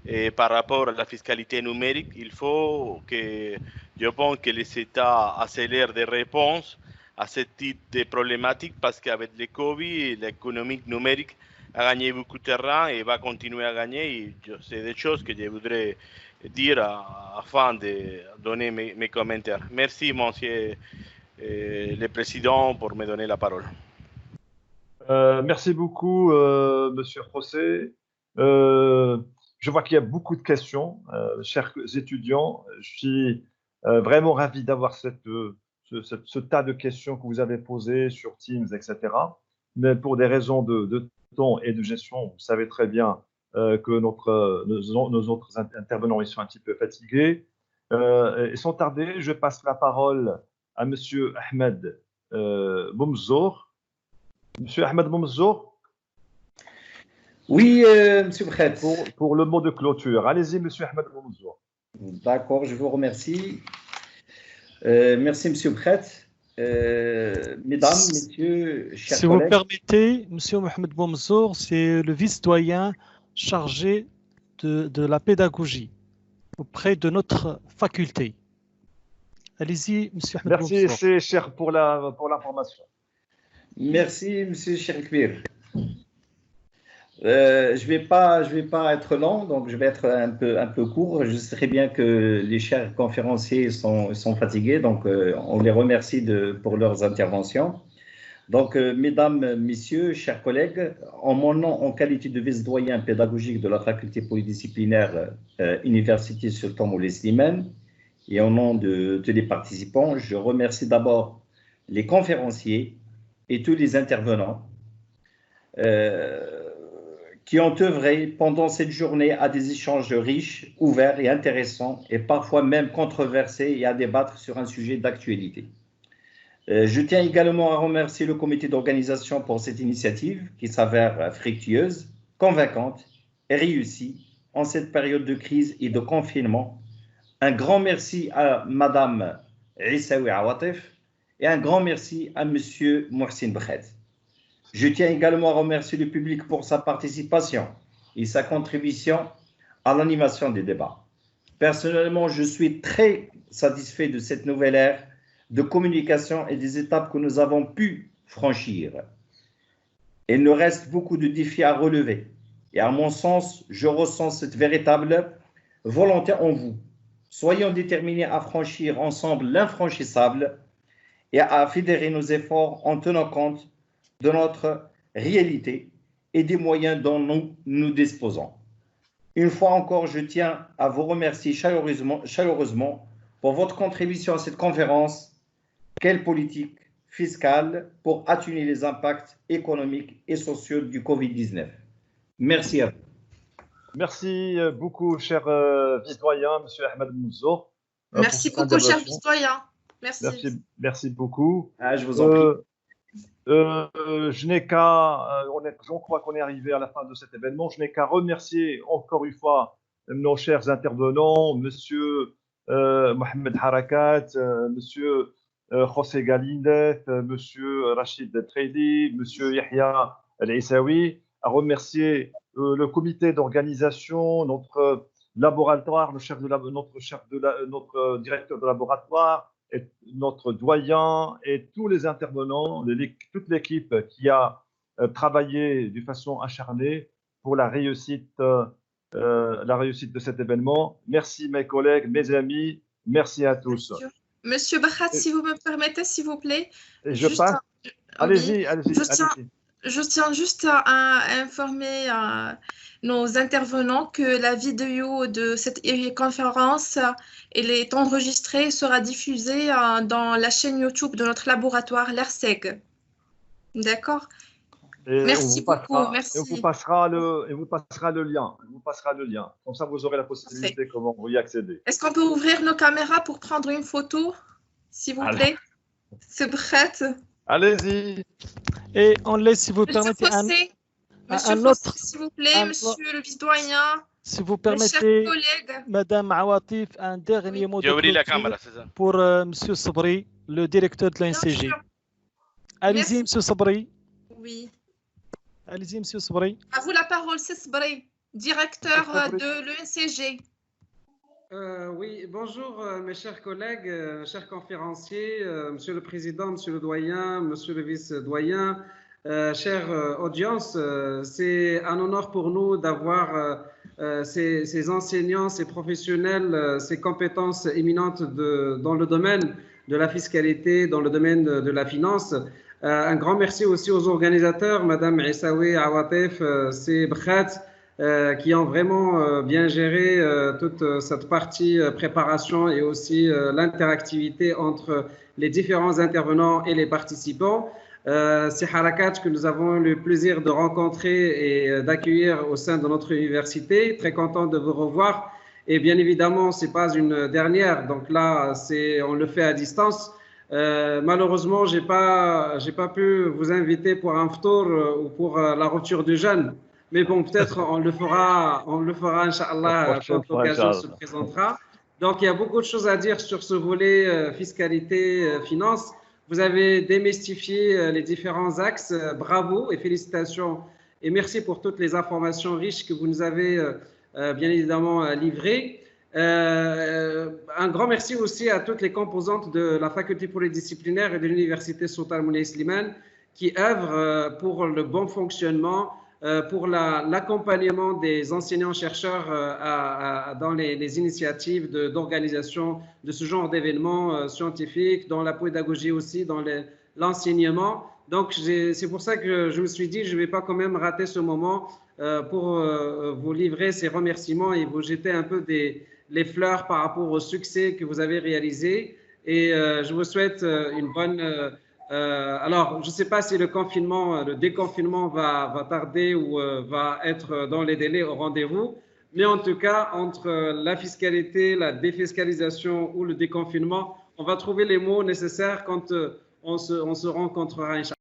Speaker 13: Et par rapport à la fiscalité numérique, il faut que, je pense que les États accélèrent des réponses à ce type de problématiques parce qu'avec le Covid, l'économie numérique a gagné beaucoup de terrain et va continuer à gagner. C'est des choses que je voudrais dire afin de donner mes commentaires. Merci, monsieur le Président, pour me donner la parole.
Speaker 2: Merci beaucoup, monsieur José. Je vois qu'il y a beaucoup de questions, chers étudiants. Je suis vraiment ravi d'avoir ce tas de questions que vous avez posées sur Teams, etc. Mais pour des raisons de temps et de gestion, vous savez très bien que nos autres intervenants ils sont un petit peu fatigués. Et sans tarder, je passe la parole à monsieur Ahmed Boumzour. Monsieur Ahmed Boumzour.
Speaker 14: Oui, monsieur Bkhet.
Speaker 2: Pour le mot de clôture. Allez-y, monsieur Ahmed Boumzour.
Speaker 14: D'accord, je vous remercie. Merci, monsieur Bkhet. Mesdames, messieurs, chers collègues.
Speaker 15: Si vous me permettez, monsieur Mohamed Boumzour, c'est le vice-doyen chargé de la pédagogie auprès de notre faculté. Allez-y, monsieur Ahmed Boumzour.
Speaker 2: Merci, c'est cher pour l'information.
Speaker 14: Merci, monsieur Cherkbir. Je vais pas être long, donc je vais être un peu court. Je sais très bien que les chers conférenciers sont fatigués, donc on les remercie pour leurs interventions. Donc, mesdames, messieurs, chers collègues, en mon nom, en qualité de vice-doyen pédagogique de la faculté polydisciplinaire Université Sultan Moulay Slimane, et au nom de tous les participants, je remercie d'abord les conférenciers et tous les intervenants qui ont œuvré pendant cette journée à des échanges riches, ouverts et intéressants, et parfois même controversés, et à débattre sur un sujet d'actualité. Je tiens également à remercier le comité d'organisation pour cette initiative qui s'avère fructueuse, convaincante et réussie en cette période de crise et de confinement. Un grand merci à Madame Issaoui Awatif et un grand merci à Monsieur Mohsin Bkhet. Je tiens également à remercier le public pour sa participation et sa contribution à l'animation des débats. Personnellement, je suis très satisfait de cette nouvelle ère de communication et des étapes que nous avons pu franchir. Il nous reste beaucoup de défis à relever. Et à mon sens, je ressens cette véritable volonté en vous. Soyons déterminés à franchir ensemble l'infranchissable et à fédérer nos efforts en tenant compte de notre réalité et des moyens dont nous disposons. Une fois encore, je tiens à vous remercier chaleureusement pour votre contribution à cette conférence. Quelle politique fiscale pour atténuer les impacts économiques et sociaux du Covid-19. Merci à vous.
Speaker 2: Merci beaucoup, cher vice-doyen, monsieur Ahmed Boumzour.
Speaker 1: Merci beaucoup, cher vice-doyen. Merci.
Speaker 2: Merci beaucoup.
Speaker 14: Je vous en prie.
Speaker 2: Je n'ai qu'à, je crois qu'on est arrivé à la fin de cet événement, je n'ai qu'à remercier encore une fois nos chers intervenants, monsieur Mohamed Harakat, monsieur José Galindez, monsieur Rachid Tredi, monsieur Yahya Al-Issaoui, à remercier le comité d'organisation, notre laboratoire, notre directeur de laboratoire, et notre doyen et tous les intervenants, toute l'équipe qui a travaillé de façon acharnée pour la réussite de cet événement. Merci mes collègues, mes amis, merci à tous.
Speaker 1: Monsieur Bkhet, si vous me permettez, s'il vous plaît.
Speaker 2: Je passe. Allez-y.
Speaker 1: Je tiens juste à informer nos intervenants que la vidéo de cette conférence elle est enregistrée et sera diffusée dans la chaîne YouTube de notre laboratoire, l'ERSEG. D'accord? Merci beaucoup. Merci.
Speaker 2: Et vous passera le lien. Comme ça, vous aurez la possibilité comment vous y accéder.
Speaker 1: Est-ce qu'on peut ouvrir nos caméras pour prendre une photo, s'il vous plaît? C'est Bkhet.
Speaker 2: Allez-y.
Speaker 15: Et on laisse, si vous permettez,
Speaker 1: un autre. S'il vous plaît, monsieur le vice-doyen.
Speaker 15: Si vous
Speaker 1: Mes chers
Speaker 15: permettez,
Speaker 1: collègues,
Speaker 15: Madame Awatif, un dernier mot de
Speaker 13: J'ai oublié la
Speaker 15: clôture
Speaker 13: caméra, c'est ça.
Speaker 15: pour Monsieur Sabri, le directeur de
Speaker 1: bien
Speaker 15: l'NCG.
Speaker 1: sûr,
Speaker 15: Allez-y,
Speaker 1: merci.
Speaker 15: Monsieur Sabri.
Speaker 1: Oui.
Speaker 15: Allez-y, Monsieur Sabri.
Speaker 1: À vous la parole, c'est Sbri, directeur
Speaker 15: Sabri.
Speaker 1: de l'ENCG.
Speaker 16: Oui, bonjour mes chers collègues, chers conférenciers, Monsieur le Président, Monsieur le Doyen, Monsieur le Vice-Doyen, chère audience, c'est un honneur pour nous d'avoir ces enseignants, ces professionnels, ces compétences éminentes dans le domaine de la fiscalité, dans le domaine de la finance. Un grand merci aussi aux organisateurs, Madame Issaoui Awatif, c'est Bkhat, qui ont vraiment bien géré toute cette partie préparation et aussi l'interactivité entre les différents intervenants et les participants. C'est Harakat que nous avons le plaisir de rencontrer et d'accueillir au sein de notre université. Très content de vous revoir. Et bien évidemment, ce n'est pas une dernière. Donc là, on le fait à distance. Malheureusement, je n'ai pas pu vous inviter pour un ftour ou pour la rupture du jeûne. Mais bon, peut-être on le fera, Inch'Allah, quand l'occasion se présentera. Donc, il y a beaucoup de choses à dire sur ce volet fiscalité, finance. Vous avez démystifié les différents axes. Bravo et félicitations. Et merci pour toutes les informations riches que vous nous avez bien évidemment livrées. Un grand merci aussi à toutes les composantes de la faculté pluridisciplinaire et de l'université Sultan Moulay Slimane qui œuvrent pour le bon fonctionnement, pour l'accompagnement des enseignants-chercheurs dans les initiatives d'organisation de ce genre d'événements scientifiques, dans la pédagogie aussi, dans l'enseignement. Donc, c'est pour ça que je me suis dit, je ne vais pas quand même rater ce moment pour vous livrer ces remerciements et vous jeter un peu les fleurs par rapport au succès que vous avez réalisé. Et je vous souhaite une bonne... alors, je ne sais pas si le déconfinement va tarder ou va être dans les délais au rendez-vous, mais en tout cas, entre la fiscalité, la défiscalisation ou le déconfinement, on va trouver les mots nécessaires quand on se rencontrera, Inch'Allah.